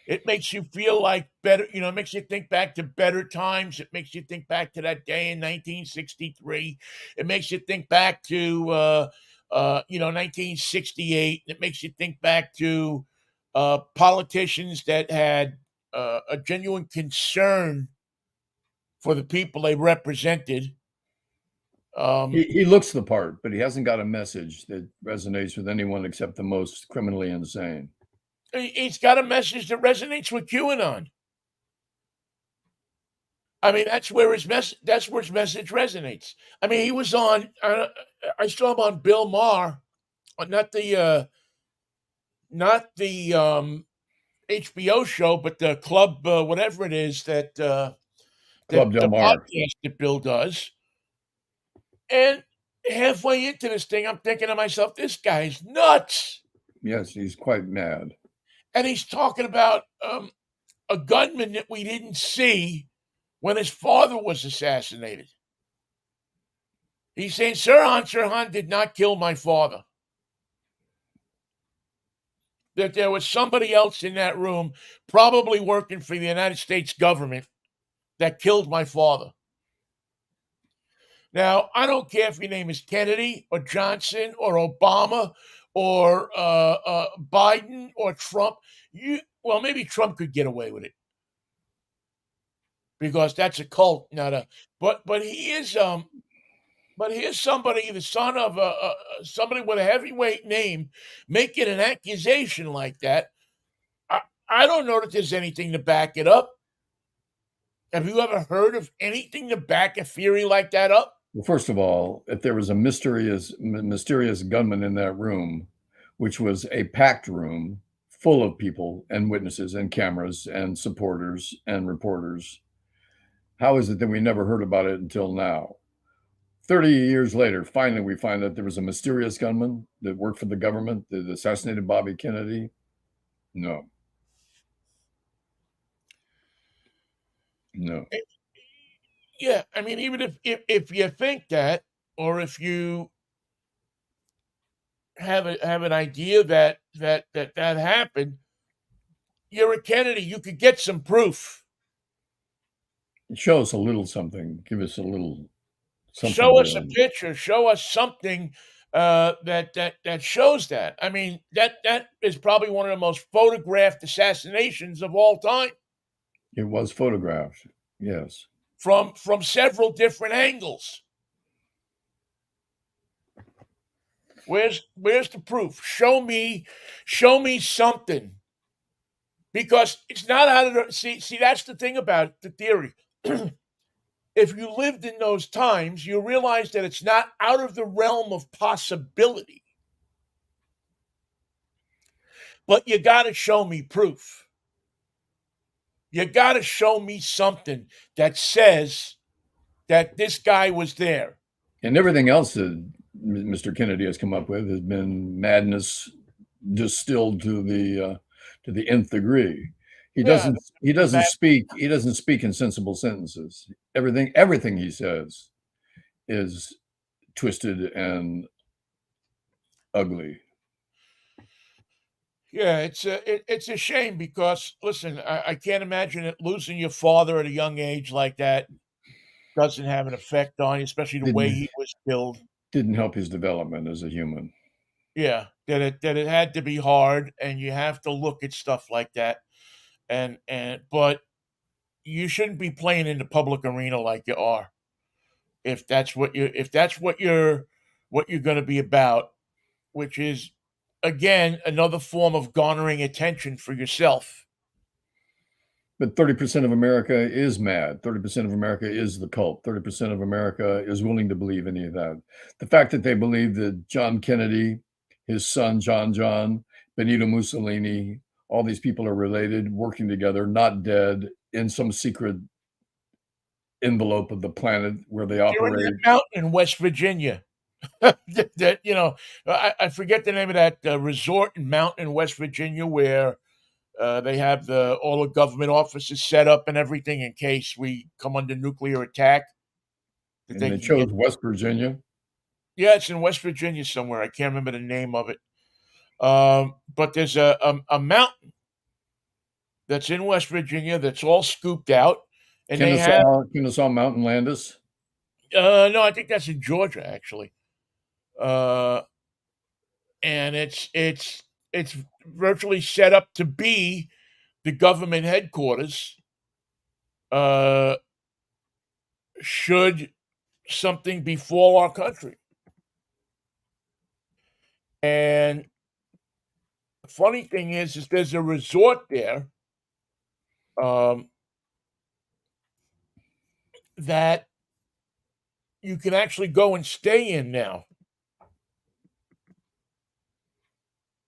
A: It makes you feel like better, you know, it makes you think back to better times. It makes you think back to that day in 1963. It makes you think back to 1968. It makes you think back to politicians that had a genuine concern for the people they represented.
B: He looks the part, but he hasn't got a message that resonates with anyone except the most criminally insane.
A: He's got a message that resonates with QAnon. I mean, that's where his message resonates. I mean, he was on. I saw him on Bill Maher, not the HBO show, but the club, whatever it is that
B: Club Del
A: the
B: Mar.
A: podcast that Bill does, and halfway into this thing, I'm thinking to myself, this guy's nuts.
B: Yes, he's quite mad.
A: And he's talking about a gunman that we didn't see when his father was assassinated. He's saying Sirhan did not kill my father. That there was somebody else in that room, probably working for the United States government, that killed my father. Now, I don't care if your name is Kennedy or Johnson or Obama or Biden or Trump. Well, maybe Trump could get away with it because that's a cult, not a. But he is But here's somebody, the son of somebody with a heavyweight name, making an accusation like that. I, I don't know that there's anything to back it up. Have you ever heard of anything to back a theory like that up?
B: Well, first of all, if there was a mysterious gunman in that room, which was a packed room full of people and witnesses and cameras and supporters and reporters, how is it that we never heard about it until now? 30 years later, finally, we find that there was a mysterious gunman that worked for the government that assassinated Bobby Kennedy. No, no.
A: Yeah, I mean, even if you think that, or if you have an idea that happened, you're a Kennedy. You could get some proof.
B: Show us a little something. Give us a little something
A: Show us a
B: to.
A: picture. Show us something that shows that. I mean, that is probably one of the most photographed assassinations of all time,
B: It was photographed. Yes.
A: from several different angles. Where's the proof? Show me something. Because it's not out of the see that's the thing about the theory. If you lived in those times, you realize that it's not out of the realm of possibility. But you got to show me proof. You got to show me something that says that this guy was there.
B: And everything else that Mr. Kennedy has come up with has been madness distilled to the nth degree.
A: Yeah, the Mac,
B: He doesn't speak in sensible sentences. Everything he says is twisted and ugly.
A: yeah, it's a shame because listen, I can't imagine it losing your father at a young age like that doesn't have an effect on you, especially the way
B: Didn't
A: he was killed.
B: didn't help his development as a human.
A: Yeah, that it had to be hard, and you have to look at stuff like that, and but you shouldn't be playing in the public arena like you are. If that's what you're going to be about, which is again another form of garnering attention for yourself.
B: But 30% of America is mad. 30% of America is the cult. 30% of America is willing to believe any of that. The fact that they believe that John Kennedy, his son, John, Benito Mussolini, all these people are related, working together, not dead, in some secret envelope of the planet where they
A: You're in that
B: operate.
A: mountain in West Virginia. That I forget the name of that resort and mountain in West Virginia where they have the all the government offices set up and everything in case we come under nuclear attack that
B: And
A: they
B: they
A: can get.
B: chose West Virginia.
A: Yeah, it's in West Virginia somewhere. I can't remember the name of it. But there's a mountain that's in West Virginia that's all scooped out, and they have
B: Kennesaw Mountain Landis.
A: no, I think that's in Georgia actually, uh, and it's virtually set up to be the government headquarters. Uh, should something befall our country, and the funny thing is there's a resort there um, that you can actually go and stay in now.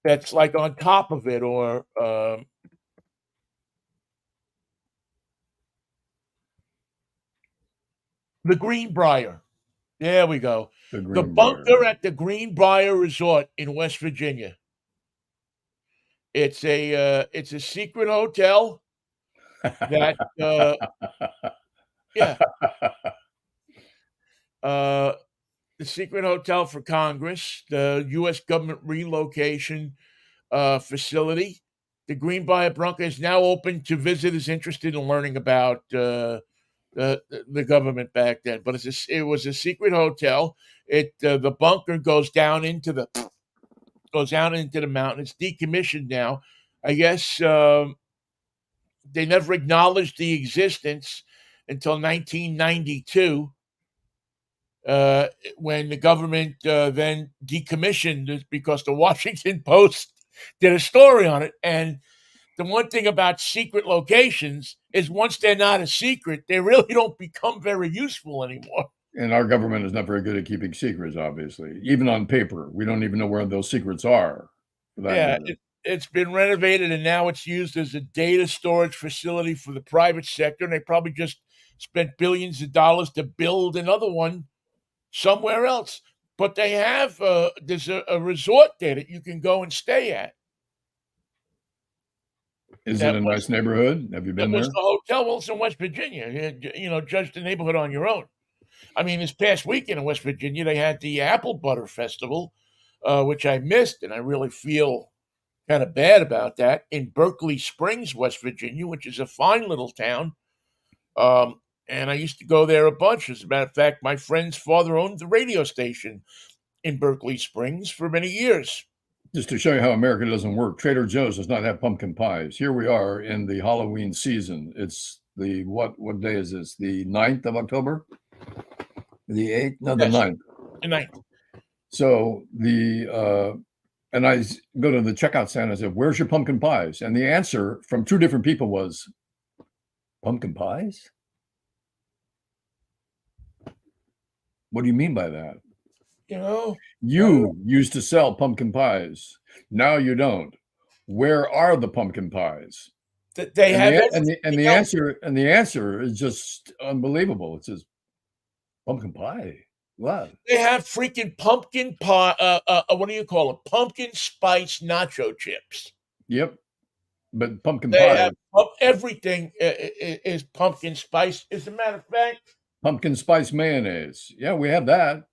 A: That's like on top of it, or the Greenbrier. There we go.
B: The
A: The
B: Greenbrier.
A: bunker at the Greenbrier Resort in West Virginia. It's a secret hotel that yeah, uh the secret hotel for Congress, the US government relocation facility. The Greenbrier Bunker is now open to visitors interested in learning about the government back then. But it was a secret hotel. The bunker goes down into the mountain. It's decommissioned now. I guess they never acknowledged the existence until 1992, uh, when the government then decommissioned it because the Washington Post did a story on it. And the one thing about secret locations is once they're not a secret, they really don't become very useful anymore.
B: And our government is not very good at keeping secrets, obviously. Even on paper, we don't even know where those secrets are, for that
A: Yeah,
B: matter.
A: it's been renovated and now it's used as a data storage facility for the private sector. And they probably just spent billions of dollars to build another one somewhere else. But they have there's a resort there that you can go and stay at.
B: Is it
A: That
B: a
A: was
B: nice neighborhood? Have you
A: that
B: been
A: was
B: there?
A: the hotel. Well, it's in West Virginia. Judge the neighborhood on your own. I mean, this past weekend in West Virginia, they had the Apple Butter Festival, which I missed, and I really feel kind of bad about that, in Berkeley Springs, West Virginia, which is a fine little town. And I used to go there a bunch. As a matter of fact, my friend's father owned the radio station in Berkeley Springs for many years.
B: Just to show you how America doesn't work, Trader Joe's does not have pumpkin pies. Here we are in the Halloween season. It's the what day is this? The 9th of October? The 8th? No, the
A: Yes,
B: 9th.
A: and I
B: So and I go to the checkout stand and I said, "Where's your pumpkin pies?" And the answer from two different people was, "Pumpkin pies? What do you mean by that?
A: you know,
B: You used to sell pumpkin pies. Now you don't. Where are the pumpkin pies?"
A: they
B: And
A: have
B: the and the and
A: everything
B: the
A: else.
B: answer is just unbelievable. It says pumpkin pie. What?
A: They have freaking pumpkin pie. What do you call it? Pumpkin spice nacho chips.
B: Yep. But pumpkin
A: They
B: pie,
A: have everything is pumpkin spice. As a matter of fact,
B: pumpkin spice mayonnaise. Yeah, we have that.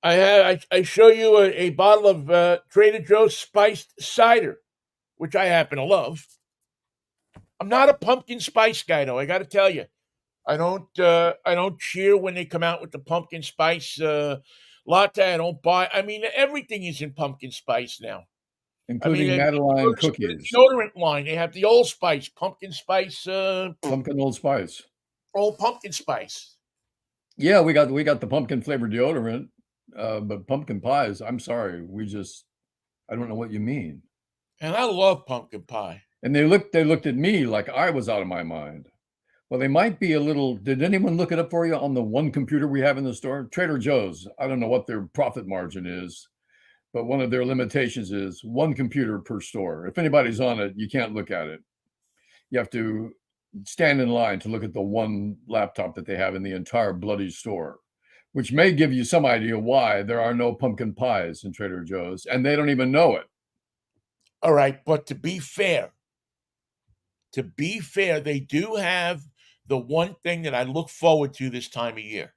A: I show you a bottle of Trader Joe's spiced cider, which I happen to love. I'm not a pumpkin spice guy, though. I got to tell you, I don't cheer when they come out with the pumpkin spice latte. I don't buy. I mean, everything is in pumpkin spice now. I mean,
B: Including
A: you go
B: Madeline
A: to the
B: cookies,
A: deodorant line. They have the Old Spice, pumpkin spice,
B: pumpkin Old Spice.
A: old pumpkin spice.
B: Yeah, we got the pumpkin flavored deodorant, but pumpkin pies. I'm sorry, I don't know what you mean.
A: And I love pumpkin pie.
B: And they looked at me like I was out of my mind. Well, they might be a little. Did anyone look it up for you on the one computer we have in the store? Trader Joe's. I don't know what their profit margin is, but one of their limitations is one computer per store. If anybody's on it, you can't look at it. You have to stand in line to look at the one laptop that they have in the entire bloody store, which may give you some idea why there are no pumpkin pies in Trader Joe's, and they don't even know it.
A: All right, but to be fair, they do have the one thing that I look forward to this time of year.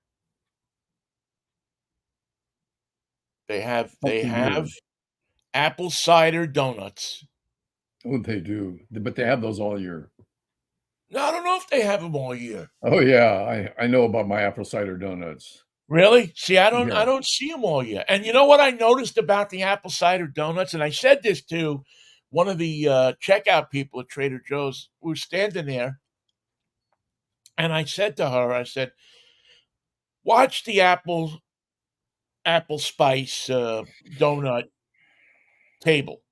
A: They
B: Pumpkin beer.
A: have apple cider donuts.
B: Oh, they do, but they have those all year.
A: Now, I don't know if they have them all year.
B: Oh yeah, I know about my apple cider donuts.
A: Really? See, I
B: Yeah.
A: don't see them all year. And you know what I noticed about the apple cider donuts? And I said this to one of the checkout people at Trader Joe's who was standing there, and I said to her, I said, "Watch the apple spice donut table.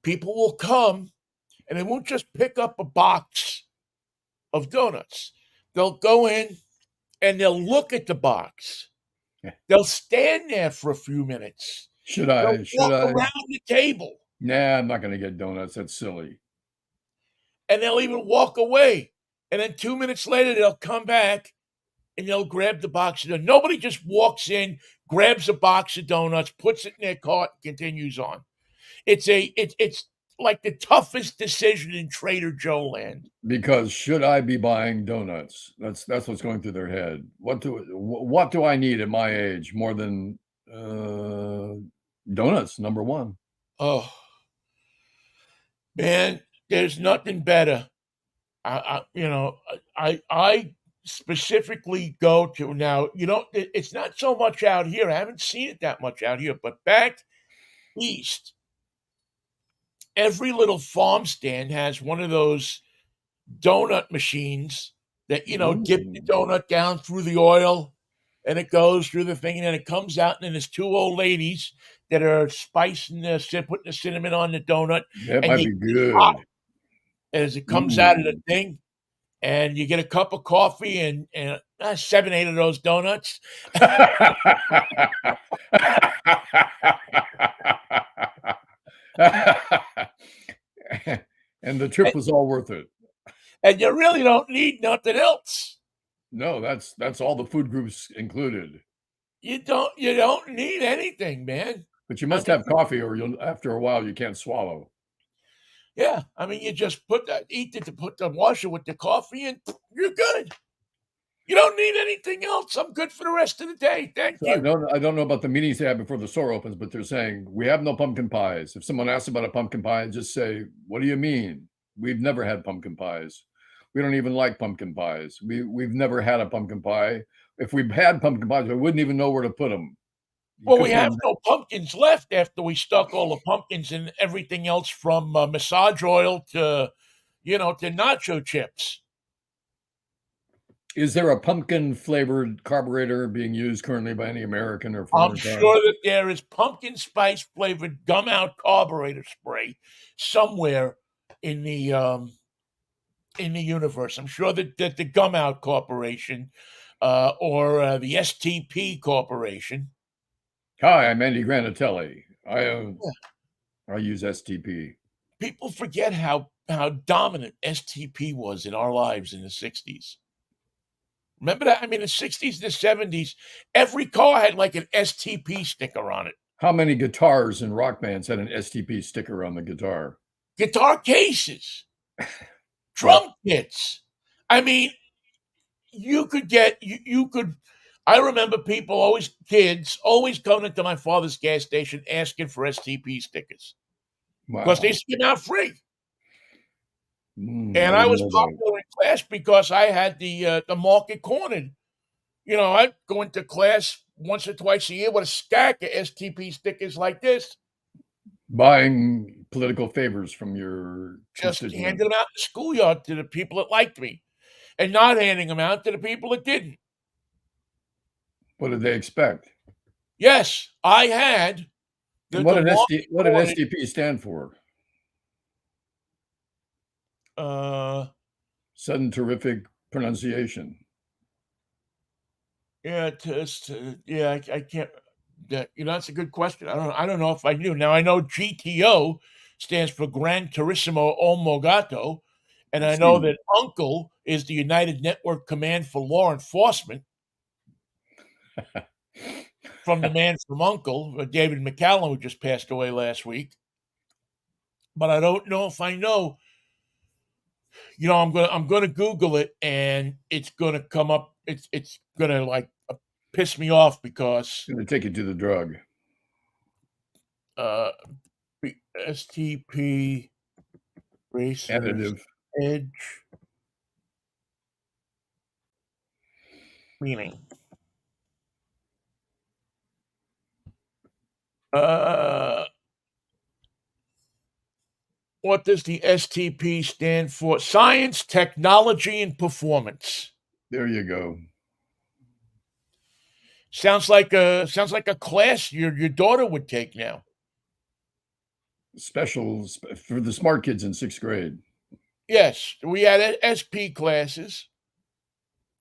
A: People will come and they won't just pick up a box of donuts. They'll go in and they'll look at the box. They'll stand there for a few minutes.
B: Should
A: They'll
B: I? Should
A: walk
B: I?
A: around the table
B: Nah, I'm not going to get donuts. That's silly.
A: and they'll even walk away. And then 2 minutes later, they'll come back and they'll grab the box of donuts. Nobody just walks in, grabs a box of donuts, puts it in their cart, and continues on. It's like the toughest decision in Trader Joe land.
B: Because should I be buying donuts? That's what's going through their head. What do I need at my age more than donuts? Number one.
A: Oh man, there's nothing better. I specifically go to now. It's not so much out here. I haven't seen it that much out here, but back east, every little farm stand has one of those donut machines that dip the
B: Ooh.
A: donut down through the oil, and it goes through the thing, and then it comes out, and then there's two old ladies that are putting the cinnamon on the donut,
B: That
A: and
B: might
A: you
B: be
A: get it hot
B: good.
A: as it comes out of the
B: Ooh.
A: thing, and you get a cup of coffee and 7, 8 of those donuts.
B: And the trip was all worth it.
A: And you really don't need nothing else.
B: No, that's all the food groups included.
A: You don't need anything, man.
B: But you
A: I
B: must
A: mean,
B: have coffee or you'll after a while you can't swallow.
A: yeah. I mean, you just put the washer with the coffee, and you're good. You don't need anything else. I'm good for the rest of the day. Thank
B: So
A: you.
B: I don't know about the meetings they have before the store opens, but they're saying, "We have no pumpkin pies." If someone asks about a pumpkin pie, just say, "What do you mean? We've never had pumpkin pies. We don't even like pumpkin pies. We've never had a pumpkin pie. If we've had pumpkin pies, we wouldn't even know where to put them. You
A: Well, we
B: could put
A: have
B: them."
A: no pumpkins left after we stuck all the pumpkins in everything else from massage oil to nacho chips.
B: Is there a pumpkin flavored carburetor being used currently by any American or
A: I'm
B: foreign car?
A: sure that there is pumpkin spice flavored gum out carburetor spray somewhere in the universe. I'm sure that the Gum Out Corporation or the STP Corporation.
B: Hi, I'm Andy Granatelli. I use STP.
A: People forget how dominant STP was in our lives in the 60s. Remember that? I mean, the 60s, the 70s, every car had like an STP sticker on it.
B: How many guitars in rock bands had an STP sticker on the guitar?
A: Guitar cases,
B: Yep.
A: drum kits. I mean, you could. I remember kids, always coming to my father's gas station asking for STP stickers because they
B: Wow.
A: used to give them out free.
B: I
A: And I
B: didn't
A: was
B: know that.
A: popular in class because I had the market cornered. I'd go into class once or twice a year with a stack of STP stickers like this,
B: Buying political favors from your
A: just handing
B: constituents.
A: them out in the schoolyard to the people that liked me, and not handing them out to the people that didn't.
B: What did they expect?
A: Yes, I had
B: And
A: the market
B: what did
A: cornered.
B: STP stand for?
A: Uh,
B: Sudden terrific pronunciation.
A: yeah, yeah, I can't. That's a good question. I don't know if I knew. Now I know GTO stands for Gran Turissimo Omogato, and I know
B: See,
A: that Uncle is the United Network Command for Law Enforcement from the man from Uncle, David McCallum, who just passed away last week. But I don't know if I know. I'm gonna Google it, and it's gonna come up. It's gonna like piss me off because
B: going to take you to the drug.
A: uh STP Racers
B: Additive.
A: Edge meaning. Uh, what does the STP stand for? Science, technology, and performance.
B: There you go.
A: Sounds like a class your daughter would take now.
B: Specials for the smart kids in sixth grade.
A: Yes, we had SP classes.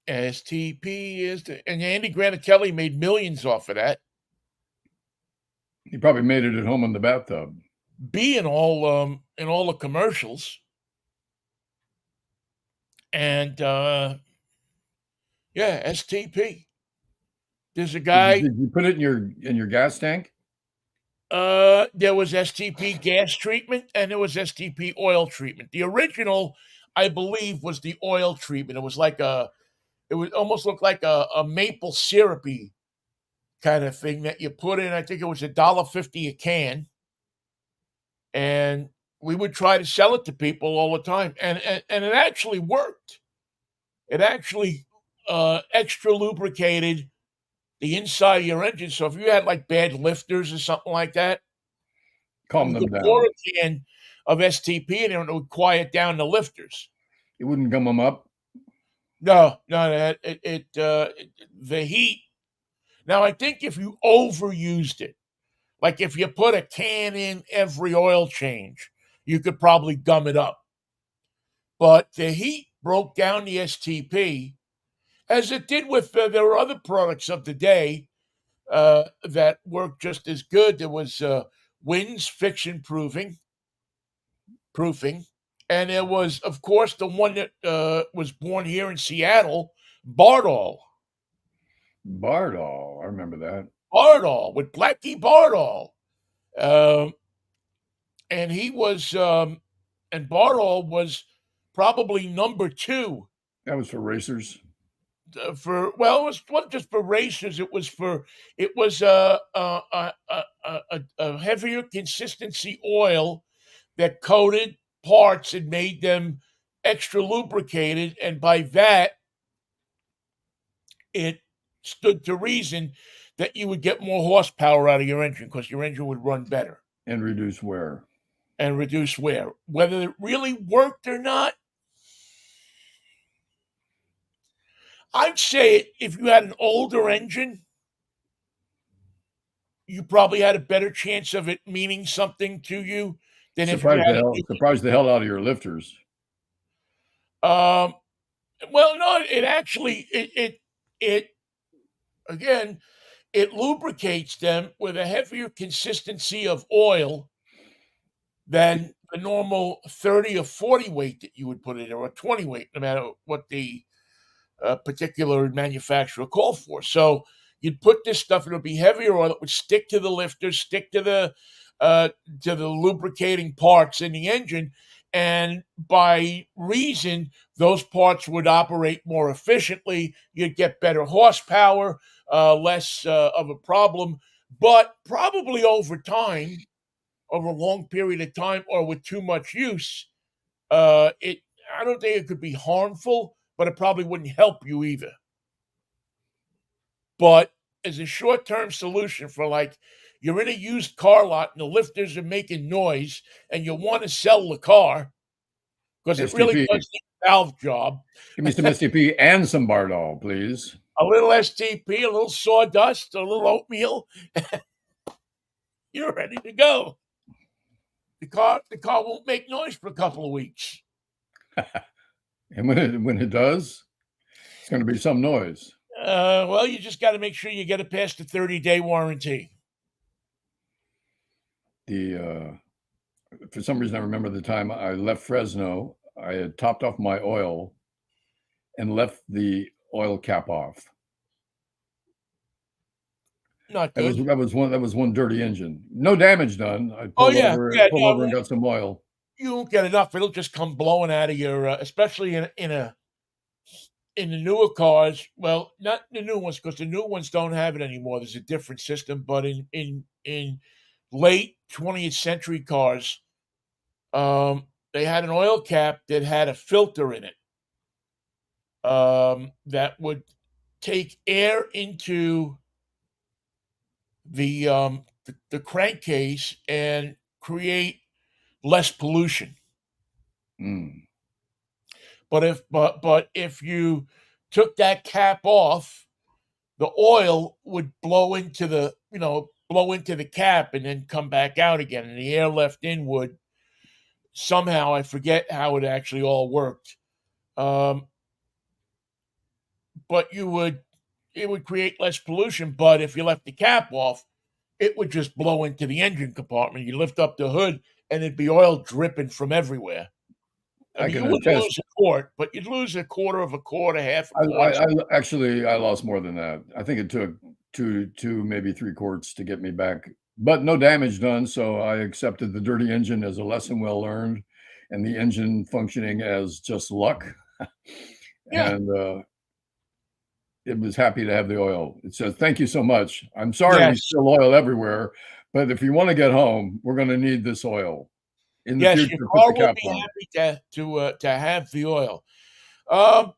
A: STP and Andy Granatelli made millions off of that.
B: He probably made it at home in the bathtub.
A: B in all the commercials. And Yeah, STP. There's a guy.
B: Did you put it in your gas tank?
A: There was STP gas treatment and there was STP oil treatment. The original, I believe, was the oil treatment. It was like it would almost look like a maple syrupy kind of thing that you put in. I think it was $1.50 a can, and we would try to sell it to people all the time, and it actually worked. It actually extra lubricated the inside of your engine. So if you had like bad lifters or something like that,
B: Calm
A: you
B: them
A: could pour
B: down.
A: a can of STP in it and it would quiet down the lifters.
B: It wouldn't gum them up.
A: No, no, the heat. Now I think if you overused it, like if you put a can in every oil change, you could probably gum it up. But the heat broke down the STP as it did with there were other products of the day that worked just as good. There was Wins Fiction Proofing, and there was, of course, the one that was born here in Seattle, Bardol.
B: Bardol, I remember that.
A: Bardol with Blackie Bardol. Um, and he was, and Bardol was probably number two
B: That was for racers.
A: for well, it wasn't just for racers. It was a heavier consistency oil that coated parts and made them extra lubricated, and by that, it stood to reason that you would get more horsepower out of your engine because your engine would run better
B: And reduce wear.
A: and reduce wear. Whether it really worked or not, I'd say if you had an older engine, you probably had a better chance of it meaning something to you than if you had a new
B: Surprised the hell out of your lifters.
A: one. Well, no, it actually it again it lubricates them with a heavier consistency of oil than the normal 30 or 40 weight that you would put in, or a 20 weight, no matter what the particular manufacturer called for. So you'd put this stuff, it would be heavier oil, it would stick to the lifters, stick uh, to the lubricating parts in the engine, and by reason, those parts would operate more efficiently. You'd get better horsepower, less of a problem. But probably over time, over a long period of time, or with too much use, it I don't think it could be harmful, but it probably wouldn't help you either. But as a short-term solution for like you're in a used car lot and the lifters are making noise and you want to sell the car because it really
B: STP.
A: does need a valve job.
B: Give me some STP and some Bardol, please.
A: A little STP, a little sawdust, a little oatmeal, you're ready to go. The car won't make noise for a couple of weeks.
B: And when it does, it's going to be some noise.
A: Well, you just got to make sure you get it past the 30-day warranty.
B: For some reason, I remember the time I left Fresno. I had topped off my oil and left the oil cap off.
A: Not good.
B: That was one dirty engine. No damage done. I
A: Oh
B: pulled
A: yeah,
B: over,
A: yeah.
B: pulled
A: No,
B: over and got some oil.
A: you won't get enough. It'll just come blowing out of your, especially in the newer cars. Well, not the new ones because the new ones don't have it anymore. There's a different system. But in late 20th century cars, they had an oil cap that had a filter in it that would take air into the crankcase and create less pollution.
B: Mm.
A: But if you took that cap off, the oil would blow into the cap and then come back out again, and the air left in would somehow, I forget how it actually all worked. Um, but it would create less pollution. But if you left the cap off, it would just blow into the engine compartment. You lift up the hood, and it'd be oil dripping from everywhere. I
B: I
A: mean,
B: can
A: you wouldn't
B: attest.
A: lose a quart, but you'd lose a quarter of a quart, a half a
B: I,
A: quart.
B: I, I actually I lost more than that. I think it took two, maybe three quarts to get me back, but no damage done. So I accepted the dirty engine as a lesson well learned, and the engine functioning as just luck.
A: Yeah.
B: And it was happy to have the oil. It says, "Thank you so much. I'm sorry we
A: Yes.
B: spill oil everywhere, but if you want to get home, we're going to need this oil in the
A: Yes, your
B: future. Put
A: car
B: the
A: will
B: cap
A: be
B: on."
A: happy to have the oil. Um,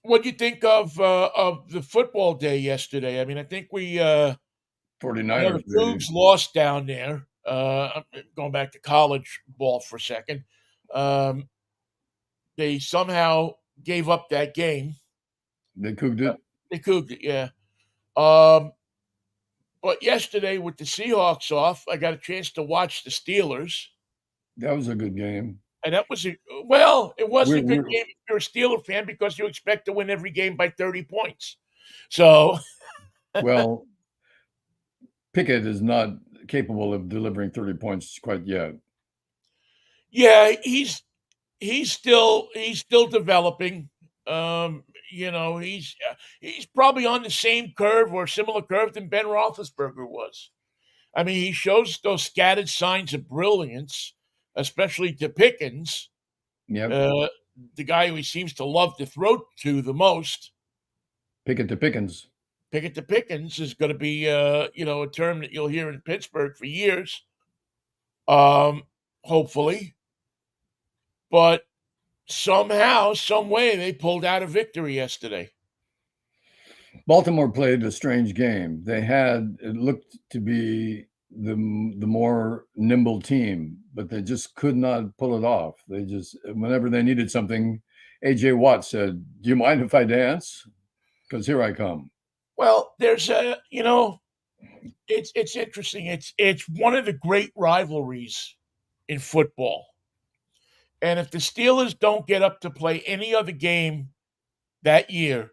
A: what do you think of the football day yesterday? I mean, I think I know
B: 49ers,
A: the
B: baby.
A: Cougs lost down there. I'm going back to college ball for a second. Um, they somehow gave up that game.
B: They cooked it.
A: They Cougs, yeah. Um, but yesterday with the Seahawks off, I got a chance to watch the Steelers.
B: That was a good game.
A: And that was well, it was a
B: We're,
A: good
B: we're
A: game if you're a Steeler fan because you expect to win every game by 30 points. So,
B: well, Pickett is not capable of delivering 30 points quite yet.
A: yeah, he's still developing. Um, he's probably on the same curve or similar curve than Ben Roethlisberger was. I mean, he shows those scattered signs of brilliance, especially to Pickens,
B: Yep.
A: uh, the guy who he seems to love to throw to the most.
B: Pickett to Pickens.
A: Pickett to Pickens is going to be, a term that you'll hear in Pittsburgh for years. Hopefully, but somehow, some way, they pulled out a victory yesterday.
B: Baltimore played a strange game. It looked to be the more nimble team, but they just could not pull it off. They just, whenever they needed something, AJ Watt said, "Do you mind if I dance? Because here I come."
A: Well, there's it's interesting. It's one of the great rivalries in football. And if the Steelers don't get up to play any other game that year,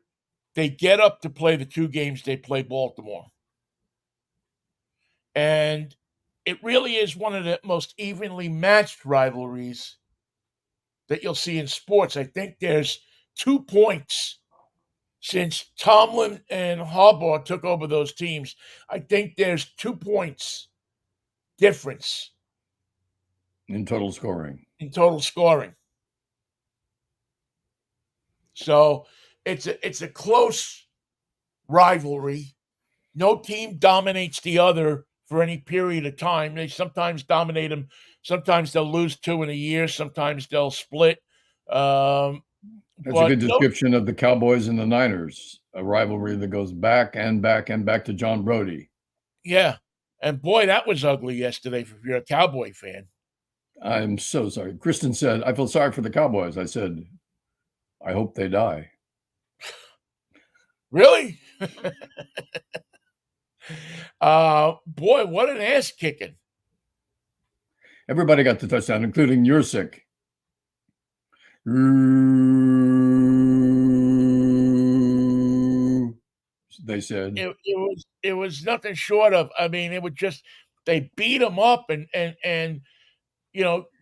A: they get up to play the two games they play Baltimore. And it really is one of the most evenly matched rivalries that you'll see in sports. I think there's 2 points since Tomlin and Harbaugh took over those teams. I think there's 2 points difference
B: In total scoring.
A: in total scoring. So it's a close rivalry. No team dominates the other for any period of time. They sometimes dominate them. Sometimes they'll lose two in a year. Sometimes they'll split. Um,
B: That's a
A: but
B: good
A: no,
B: description of the Cowboys and the Niners, a rivalry that goes back and back and back to John Brody.
A: yeah. And boy, that was ugly yesterday if you're a Cowboy fan.
B: I'm so sorry. Kristen said, "I feel sorry for the Cowboys." I said, "I hope they die."
A: Really? Boy, what an ass kicking.
B: Everybody got the touchdown, including Yursick. They said.
A: It was nothing short of. I mean, it was just they beat them up and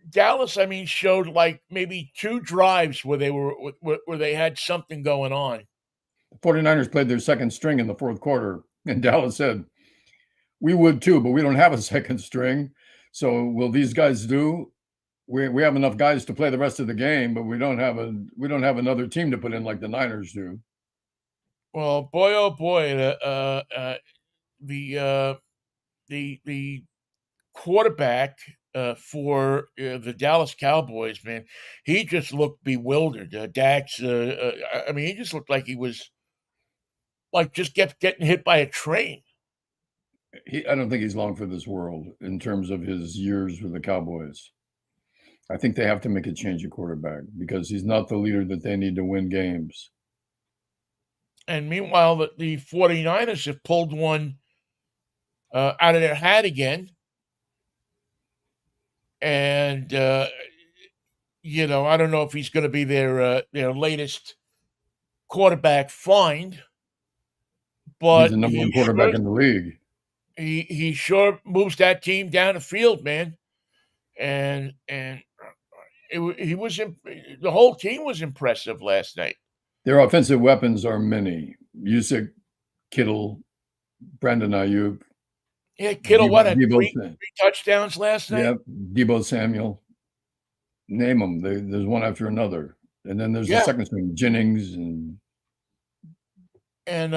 A: Dallas. I mean, showed like maybe two drives where they had something going on.
B: The 49ers played their second string in the fourth quarter, and Dallas said, "We would too, but we don't have a second string. So will these guys do? We have enough guys to play the rest of the game, but we don't have another team to put in like the Niners do."
A: Well, boy, oh boy, the quarterback for the Dallas Cowboys, man, he just looked bewildered. Dax, I mean, he just looked like he was like just getting hit by a train.
B: I don't think he's long for this world in terms of his years with the Cowboys. I think they have to make a change of quarterback because he's not the leader that they need to win games.
A: And meanwhile, the 49ers have pulled one out of their hat again. And, I don't know if he's going to be their latest quarterback find,
B: He's
A: but
B: the number one quarterback in the league.
A: he sure moves that team down the field, man. And he was the whole team was impressive last night.
B: Their offensive weapons are many. Usyk, Kittle, Brandon Ayuk,
A: Yeah, Kittle, what, had
B: Debo,
A: three touchdowns last night?
B: yep, Debo Samuel. Name them. There's one after another. And then there's the
A: Yeah,
B: second string, Jennings and
A: and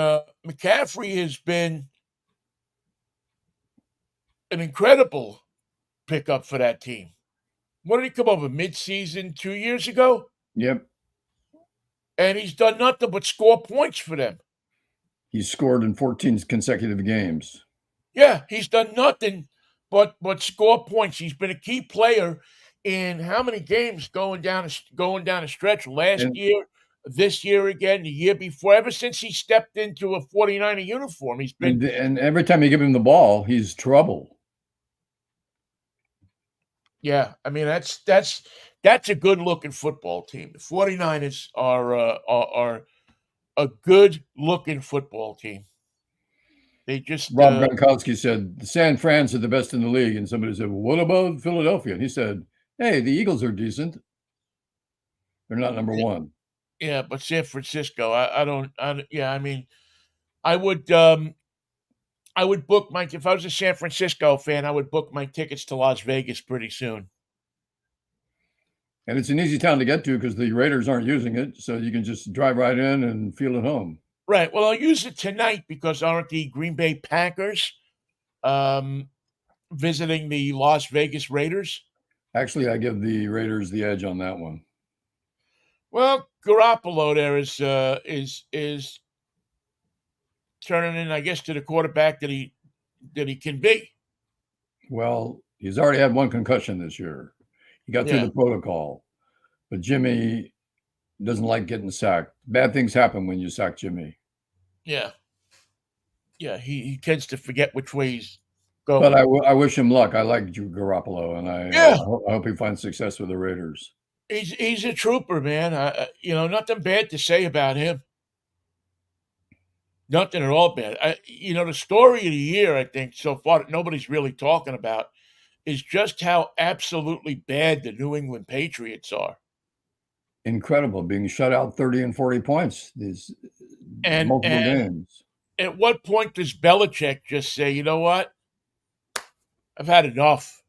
A: McCaffrey has been an incredible pickup for that team. What did he come over mid-season 2 years ago?
B: yep,
A: And he's done nothing but score points for them.
B: he scored in 14 consecutive games.
A: Yeah, he's done nothing but score points. He's been a key player in how many games going down a stretch last
B: And
A: year, this year again, the year before. Ever since he stepped into a 49er uniform, he's been.
B: and every time you give him the ball, he's trouble.
A: Yeah, I mean that's a good looking football team. The 49ers are a good looking football team. They just
B: Rob Gronkowski said the San Fran's are the best in the league, and somebody said, well, "What about Philadelphia?" And he said, "Hey, the Eagles are decent. They're not number one."
A: yeah, but San Francisco, I don't, yeah, I mean, I would book my if I was a San Francisco fan, I would book my tickets to Las Vegas pretty soon.
B: And it's an easy town to get to because the Raiders aren't using it, so you can just drive right in and feel at home.
A: Right. Well, I'll use it tonight because aren't the Green Bay Packers visiting the Las Vegas Raiders?
B: Actually, I give the Raiders the edge on that one.
A: Well, Garoppolo there is turning in, I guess, to the quarterback that he can be.
B: Well, he's already had one concussion this year. He got through
A: Yeah,
B: the protocol, but Jimmy doesn't like getting sacked. Bad things happen when you sack Jimmy.
A: yeah, yeah. He tends to forget which way he's going.
B: But I wish him luck. I like Garoppolo, and
A: Yeah,
B: I hope he finds success with the Raiders.
A: he's a trooper, man. Nothing bad to say about him. Nothing at all bad. The story of the year, I think, so far that nobody's really talking about is just how absolutely bad the New England Patriots are.
B: Incredible, being shut out 30 and 40 points these
A: And
B: multiple games.
A: at what point does Belichick just say, you know what? I've had enough.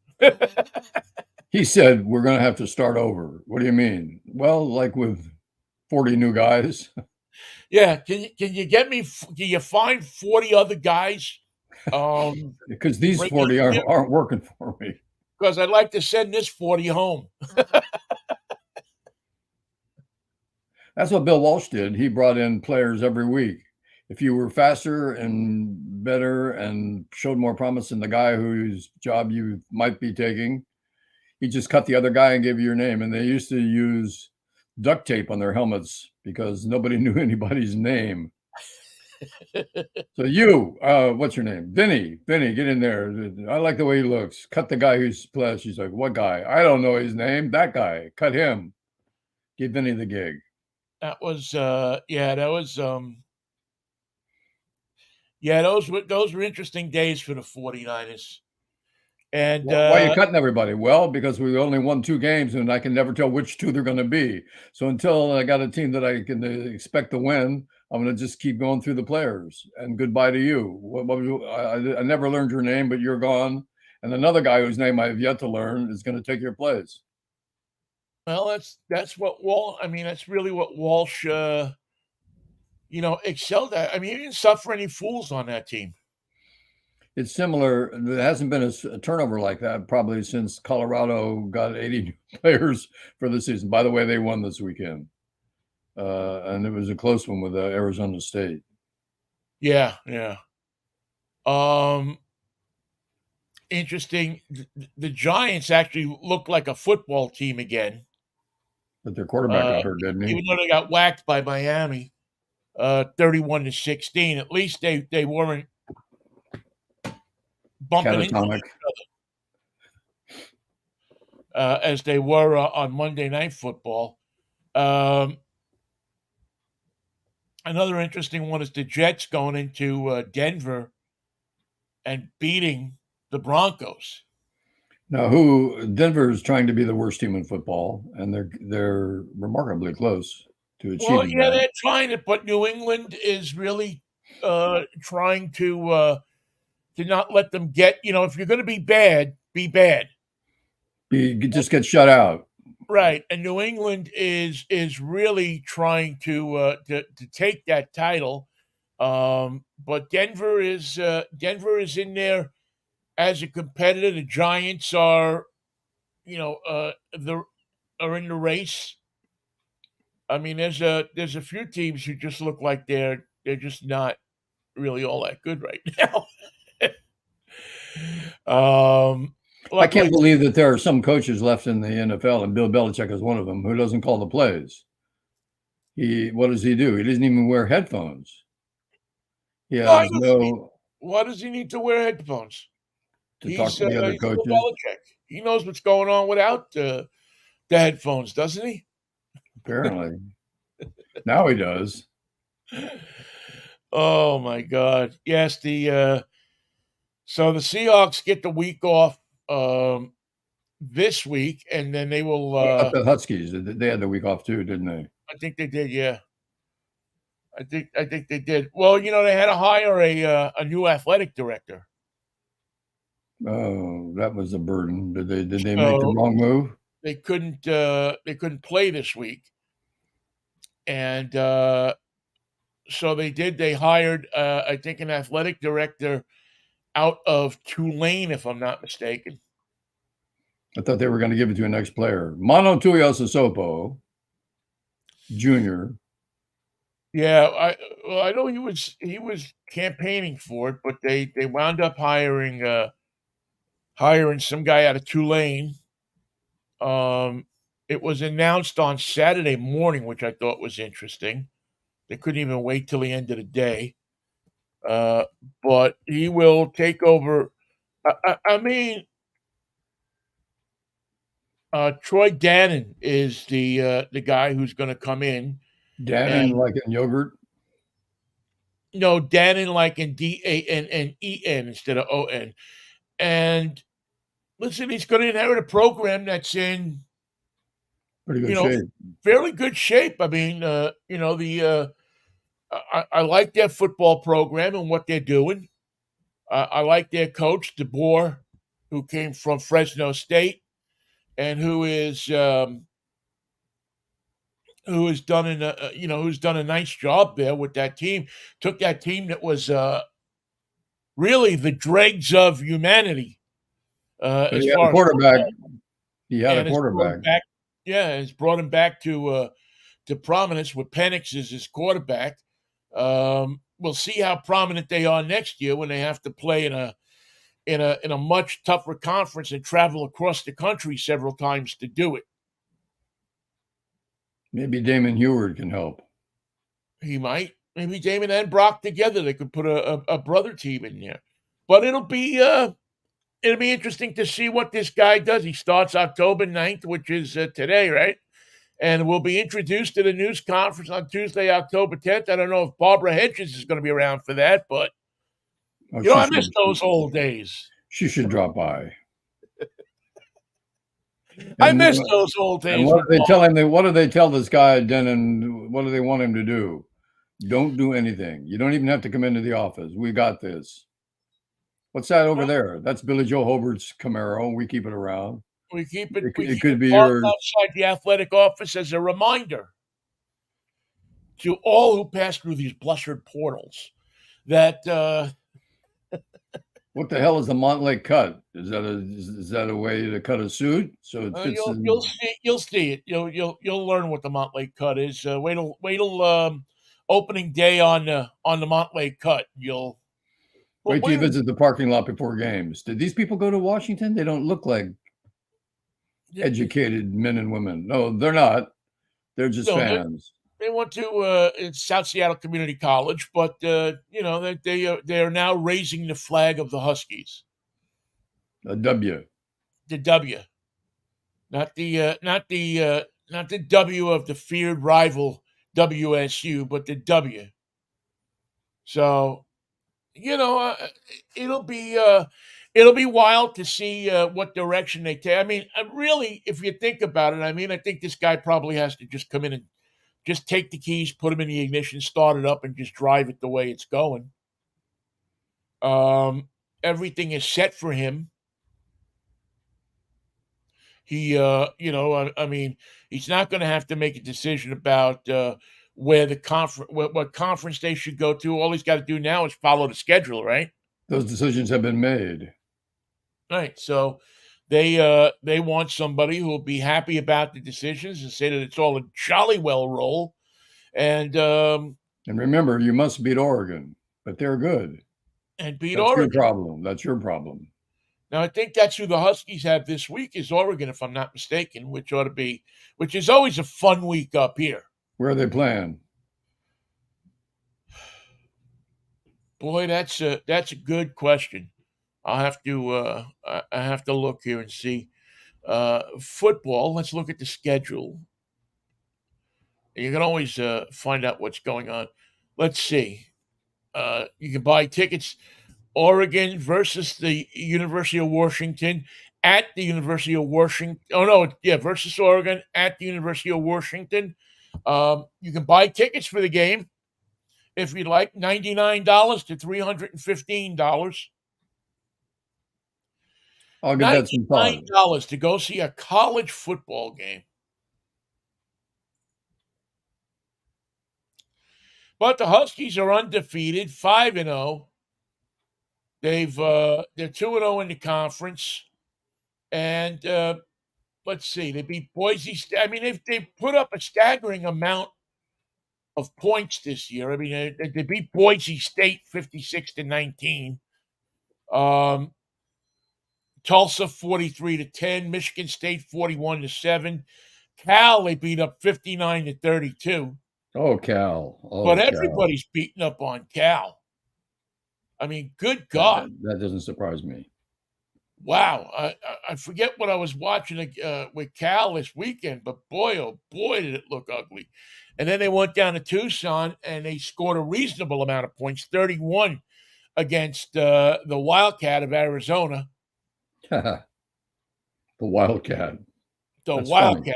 B: He said, we're going to have to start over. What do you mean? Well, like with 40 new guys.
A: Yeah, can you get me? Can you find 40 other guys?
B: Because these 40 aren't working for me.
A: Because I'd like to send this 40 home.
B: That's what Bill Walsh did. He brought in players every week. If you were faster and better and showed more promise than the guy whose job you might be taking, he just cut the other guy and gave you your name. And they used to use duct tape on their helmets because nobody knew anybody's name. So what's your name? Vinnie, get in there. I like the way he looks. Cut the guy who's splash. He's like, what guy? I don't know his name. That guy. Cut him. Give Vinnie the gig.
A: That was those were interesting days for the 49ers. And
B: why are you cutting everybody? Well, because we only won 2 games, and I can never tell which 2 they're going to be. So until I got a team that I can expect to win, I'm going to just keep going through the players. And goodbye to you. I never learned your name, but you're gone. And another guy whose name I have yet to learn is going to take your place.
A: Well, that's what that's really what Walsh excelled at. I mean, he didn't suffer any fools on that team.
B: It's similar. There hasn't been a turnover like that probably since Colorado got 80 players for the season. By the way, they won this weekend. And it was a close one with Arizona State.
A: Yeah. Interesting. The Giants actually looked like a football team again.
B: But their quarterback got hurt, didn't he?
A: Even though they got whacked by Miami, 31-16. At least they weren't bumping into each other as they were on Monday Night Football. Another interesting one is the Jets going into Denver and beating the Broncos.
B: Now, who Denver is trying to be the worst team in football, and they're remarkably close to
A: Well,
B: achieving
A: yeah,
B: that.
A: they're trying it, but New England is really trying to not let them get. If you're going to be bad, be bad.
B: Just get shut out.
A: Right, and New England is really trying to take that title, but Denver is in there as a competitor. The Giants are, the are in the race. I mean, there's a few teams who just look like they're just not really all that good right now. um,
B: I can't
A: luckily,
B: believe that there are some coaches left in the NFL, and Bill Belichick is one of them, who doesn't call the plays. What does he do? He doesn't even wear headphones. He
A: why
B: has
A: does he?
B: no
A: Why does he need to wear headphones?
B: to talk
A: He's
B: to the other
A: Bill
B: coaches.
A: Belichick. He knows what's going on without the headphones, doesn't he?
B: Apparently, now he does.
A: Oh my God! Yes, so the Seahawks get the week off this week, and then they will.
B: What about the Huskies? They had the week off too, didn't they?
A: I think they did. Yeah, I think they did. Well, they had to hire a new athletic director,
B: Oh, that was a burden. Did they make the
A: so
B: wrong move?
A: they couldn't play this week, and so they did. They hired I think an athletic director out of Tulane, if I'm not mistaken.
B: I thought they were going to give it to an ex-player, Mono Tuiasosopo Jr.
A: Yeah, I know he was campaigning for it, but they wound up hiring some guy out of Tulane. Um, it was announced on Saturday morning, which I thought was interesting. They couldn't even wait till the end of the day. Uh, but he will take over. I mean, Troy Gannon is the guy who's going to come in,
B: Dannon,
A: and
B: like in yogurt.
A: no Dannon like in DANNEN instead of ON. And listen, he's going to inherit a program that's in
B: Pretty
A: you
B: good
A: know
B: shape.
A: fairly good shape. I mean, I like their football program and what they're doing. I like their coach DeBoer, who came from Fresno State and who has done a nice job there with that team. Took that team that was really the dregs of humanity
B: But
A: as
B: he had a
A: far as
B: quarterback.
A: football,
B: He had a
A: and has brought him
B: quarterback.
A: back. Yeah, has brought him back to prominence with Penix as his quarterback. We'll see how prominent they are next year when they have to play in a much tougher conference and travel across the country several times to do it.
B: Maybe Damon Heward can help.
A: He might. Maybe Damon and Brock together. They could put a brother team in there. But it'll be interesting to see what this guy does. He starts October 9th, which is today, right? And will be introduced to the news conference on Tuesday, October 10th. I don't know if Barbara Hedges is going to be around for that, but
B: Oh,
A: I miss those old days.
B: she should drop by.
A: I
B: And
A: miss those old
B: and
A: days
B: what
A: with
B: do they
A: Bob.
B: tell him? What do they tell this guy Denon? What do they want him to do? Don't do anything. You don't even have to come into the office. We got this. What's that over there? That's Billy Joe Hobart's Camaro. We keep it around.
A: We keep it we
B: It
A: keep
B: could
A: it
B: be
A: parked
B: yours.
A: outside the athletic office as a reminder to all who pass through these blessed portals that
B: What the hell is the Montlake cut? Is that a way to cut a suit so it fits
A: you'll
B: in?
A: see it. You'll learn what the Montlake Cut is. Wait till opening day on the Montlake Cut. You'll well,
B: Wait till you visit the parking lot before games. Did these people go to Washington? They don't look like educated men and women. No, they're not. They're just
A: no,
B: fans.
A: they went to it's South Seattle Community College, but they are now raising the flag of the Huskies,
B: A W.
A: the W, not the W of the feared rival WSU, but the W. So you know, it'll be it'll be wild to see what direction they take. I mean, really, if you think about it, I mean, I think this guy probably has to just come in and just take the keys, put them in the ignition, start it up, and just drive it the way it's going. Um, Everything is set for him. I mean, he's not going to have to make a decision about where the what conference they should go to. All he's got to do now is follow the schedule, right?
B: Those decisions have been made.
A: Right. So they want somebody who will be happy about the decisions and say that it's all a jolly well roll. And
B: remember, you must beat Oregon, but they're good.
A: and beat
B: That's your
A: Oregon.
B: problem. That's your problem.
A: Now I think that's who the Huskies have this week is Oregon, if I'm not mistaken, which is always a fun week up here.
B: Where are they playing?
A: Boy, that's a good question. I have to look here and see. Football. Let's look at the schedule. You can always find out what's going on. Let's see. You can buy tickets. Oregon versus the University of Washington at the University of Washington. Oh no, yeah, versus Oregon at the University of Washington. You can buy tickets for the game if you'd like, $99 to $315.
B: I'll give that some thought.
A: $99 to go see a college football game. But the Huskies are undefeated, 5-0. They're 2-0 in the conference, and let's see, they beat Boise State. I mean, they put up a staggering amount of points this year. I mean, they beat Boise State 56-19. Tulsa 43-10. Michigan State 41-7. Cal they beat up 59-32.
B: Oh, Cal. Oh,
A: But
B: Cal.
A: everybody's beating up on Cal. I mean, good God.
B: That doesn't surprise me.
A: Wow. I forget what I was watching with Cal this weekend, but boy, oh boy, did it look ugly. And then they went down to Tucson and they scored a reasonable amount of points, 31 against the Wildcat of Arizona.
B: The Wildcat.
A: That's Wildcat. Funny.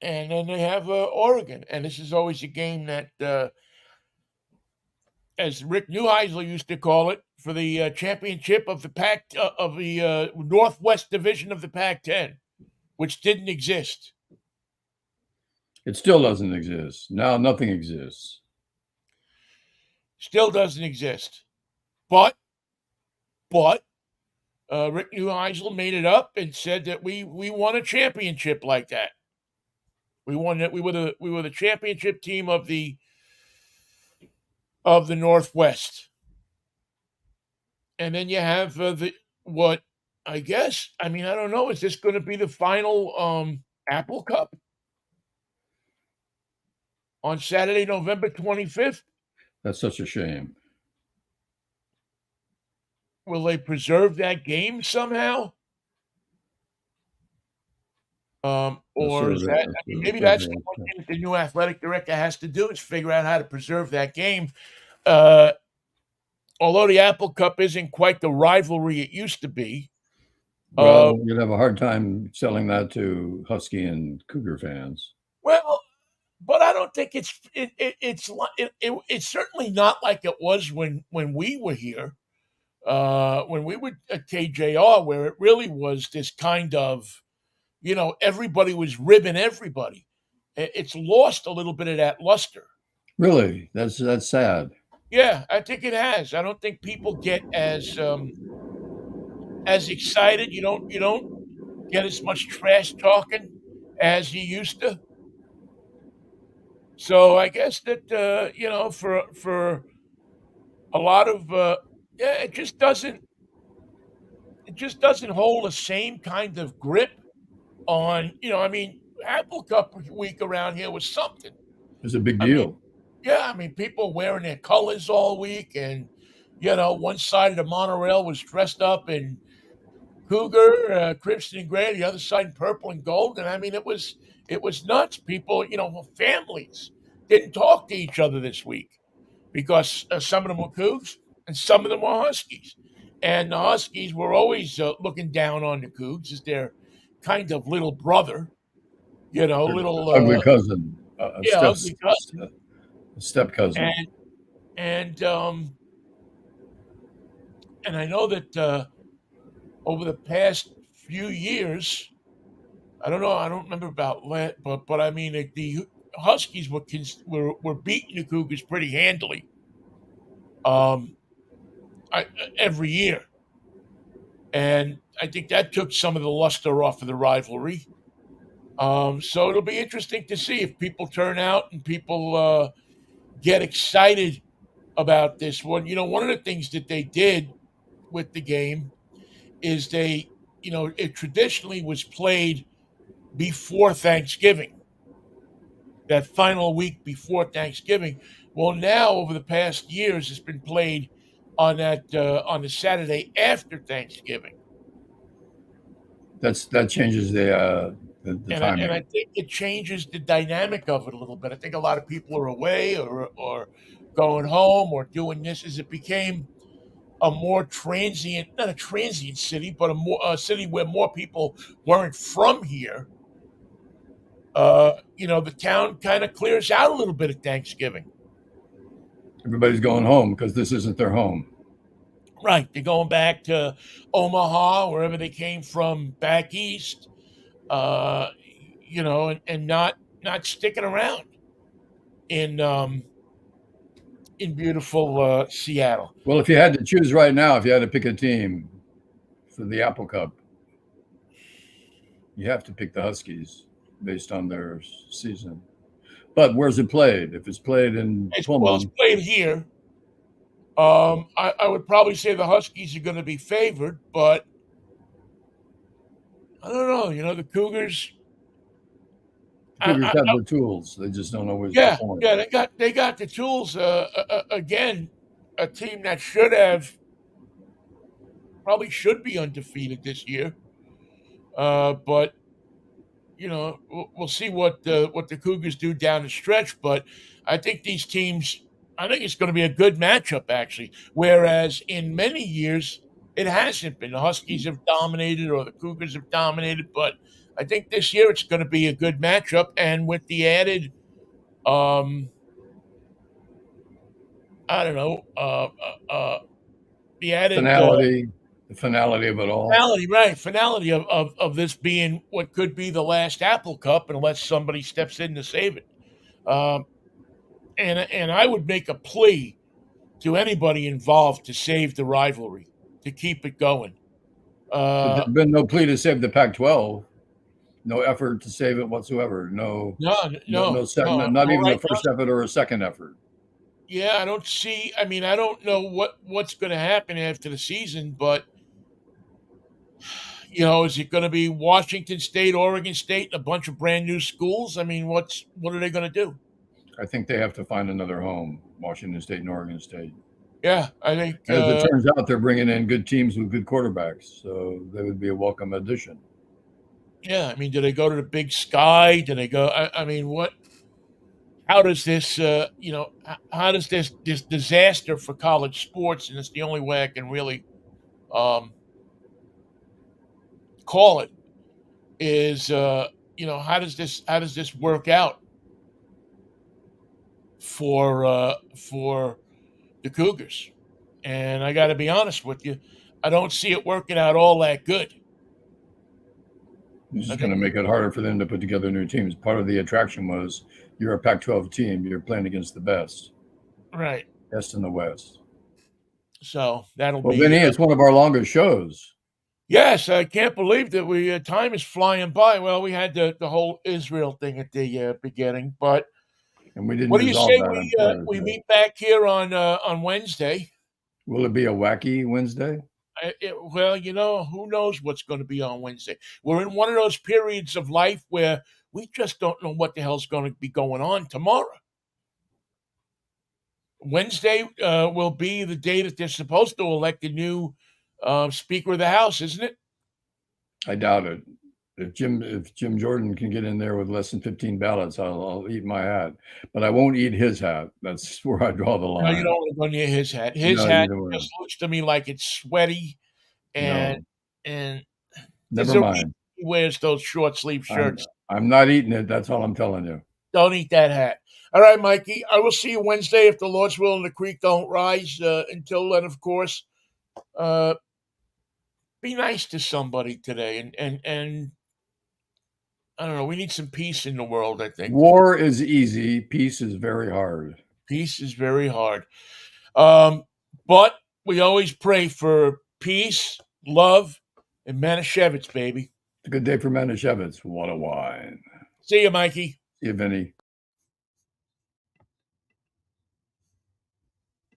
A: And then they have Oregon. And this is always a game that, as Rick Neuheisel used to call it, for the championship of the Northwest Division of the Pac-10, which didn't exist.
B: It still doesn't exist. Now nothing exists.
A: Still doesn't exist. But Rick Neuheisel made it up and said that we won a championship like that. We won that. We were the championship team of the Northwest. And then you have I guess, I mean, I don't know. Is this going to be the final Apple Cup on Saturday, November 25th?
B: That's such a shame.
A: Will they preserve that game somehow? Or is that, I mean, maybe that's the one thing that the new athletic director has to do is figure out how to preserve that game. Although the Apple Cup isn't quite the rivalry it used to be.
B: Well, you'd have a hard time selling that to Husky and Cougar fans.
A: Well, but I don't think it's certainly not like it was when we were here, when we were at KJR, where it really was this kind of, everybody was ribbing everybody. It's lost a little bit of that luster.
B: Really, that's sad.
A: Yeah, I think it has. I don't think people get as excited. You don't get as much trash talking as you used to. So I guess that for a lot of it just doesn't hold the same kind of grip on, I mean, Apple Cup week around here was something.
B: It was a big deal.
A: I mean, people wearing their colors all week, and one side of the monorail was dressed up in Cougar, crimson and gray, the other side in purple and gold, and I mean, it was nuts. People, families didn't talk to each other this week because some of them were Cougs and some of them were Huskies, And the Huskies were always looking down on the Cougs as their kind of little brother, little
B: Ugly cousin,
A: ugly cousin.
B: step cousin.
A: And and I know that over the past few years, I don't know, I don't remember about that, but I mean the Huskies were beating the Cougars pretty handily, um, every year, and I think that took some of the luster off of the rivalry. So it'll be interesting to see if people turn out and people get excited about this one. One of the things that they did with the game is it traditionally was played before Thanksgiving, that final week before Thanksgiving. Well, now over the past years, it's been played on the Saturday after Thanksgiving,
B: That changes the
A: and I
B: timing.
A: think it changes the dynamic of it a little bit. I think a lot of people are away or going home or doing this as it became a more transient, not a transient city, but a city where more people weren't from here. The town kind of clears out a little bit at Thanksgiving.
B: Everybody's going home because this isn't their home.
A: Right. They're going back to Omaha, wherever they came from back east, uh, and not sticking around in beautiful Seattle.
B: Well, if you had to choose right now, if you had to pick a team for the Apple Cup, you have to pick the Huskies based on their season. But where's it played? If it's played in
A: It's
B: Pullman,
A: played here. I would probably say the Huskies are going to be favored, but I don't know. The Cougars.
B: Cougars
A: I,
B: have the tools. They just don't always
A: Yeah,
B: perform.
A: yeah, they got the tools. Again, a team that should have probably should be undefeated this year. But we'll see what the Cougars do down the stretch. But I think these teams, I think it's going to be a good matchup actually. Whereas in many years it hasn't been. The Huskies have dominated or the Cougars have dominated, but I think this year it's going to be a good matchup. And with the added, um, I don't know, the added
B: Finality, the finality of it all.
A: finality, right? Finality of this being what could be the last Apple Cup, unless somebody steps in to save it. Um, and I would make a plea to anybody involved to save the rivalry, to keep it going.
B: But
A: Uh,
B: there's been no plea to save the Pac-12. No effort to save it whatsoever. No,
A: no,
B: no,
A: no, no.
B: not
A: Well,
B: even a
A: right
B: first effort or a second effort.
A: yeah, I don't see. I mean, I don't know what's going to happen after the season, but is it going to be Washington State, Oregon State, and a bunch of brand new schools? I mean, what are they going to do?
B: I think they have to find another home, Washington State and Oregon State.
A: Yeah, I think.
B: And as it turns out, they're bringing in good teams with good quarterbacks, so they would be a welcome addition.
A: Yeah, I mean, do they go to the Big Sky? Do they go? I mean, what? How does this? How does this disaster for college sports? And it's the only way I can really um, call it. Is how does this work out for the Cougars? And I got to be honest with you, I don't see it working out all that good.
B: It's
A: I
B: just going
A: think
B: to make it harder for them to put together new teams. Part of the attraction was you're a Pac-12 team. You're playing against the
A: right.
B: best in the West.
A: So that'll
B: Well,
A: be.
B: Vinny, it's one of our longest shows.
A: Yes, I can't believe that we time is flying by. Well, we had the whole Israel thing at the beginning, but
B: And we didn't
A: what do you
B: resolve
A: say
B: that on
A: we
B: Thursday.
A: meet back here on Wednesday?
B: Will it be a wacky Wednesday?
A: Well, who knows what's going to be on Wednesday. We're in one of those periods of life where we just don't know what the hell's going to be going on tomorrow. Wednesday will be the day that they're supposed to elect a new Speaker of the House, isn't it?
B: I doubt it. if Jim Jordan can get in there with less than 15 ballots, I'll eat my hat, but I won't eat his hat. That's where I draw the
A: No, you
B: line.
A: don't want to go near his hat. His
B: No,
A: hat
B: you don't want
A: just looks to me like it's sweaty, and
B: no,
A: and there's
B: never
A: a reason
B: mind.
A: he wears those short sleeve
B: I'm
A: shirts.
B: I'm not eating it. That's all I'm telling you.
A: Don't eat that hat. All right, Mikey. I will see you Wednesday if the Lord's will and the creek don't rise. Until then, of course, uh, be nice to somebody today, and I don't know. We need some peace in the world. I think
B: War is easy. Peace is very hard.
A: peace is very hard. Um, but we always pray for peace, love, and Manischewitz, baby.
B: It's a good day for Manischewitz. What a wine.
A: See you, Mikey.
B: See you, Vinnie.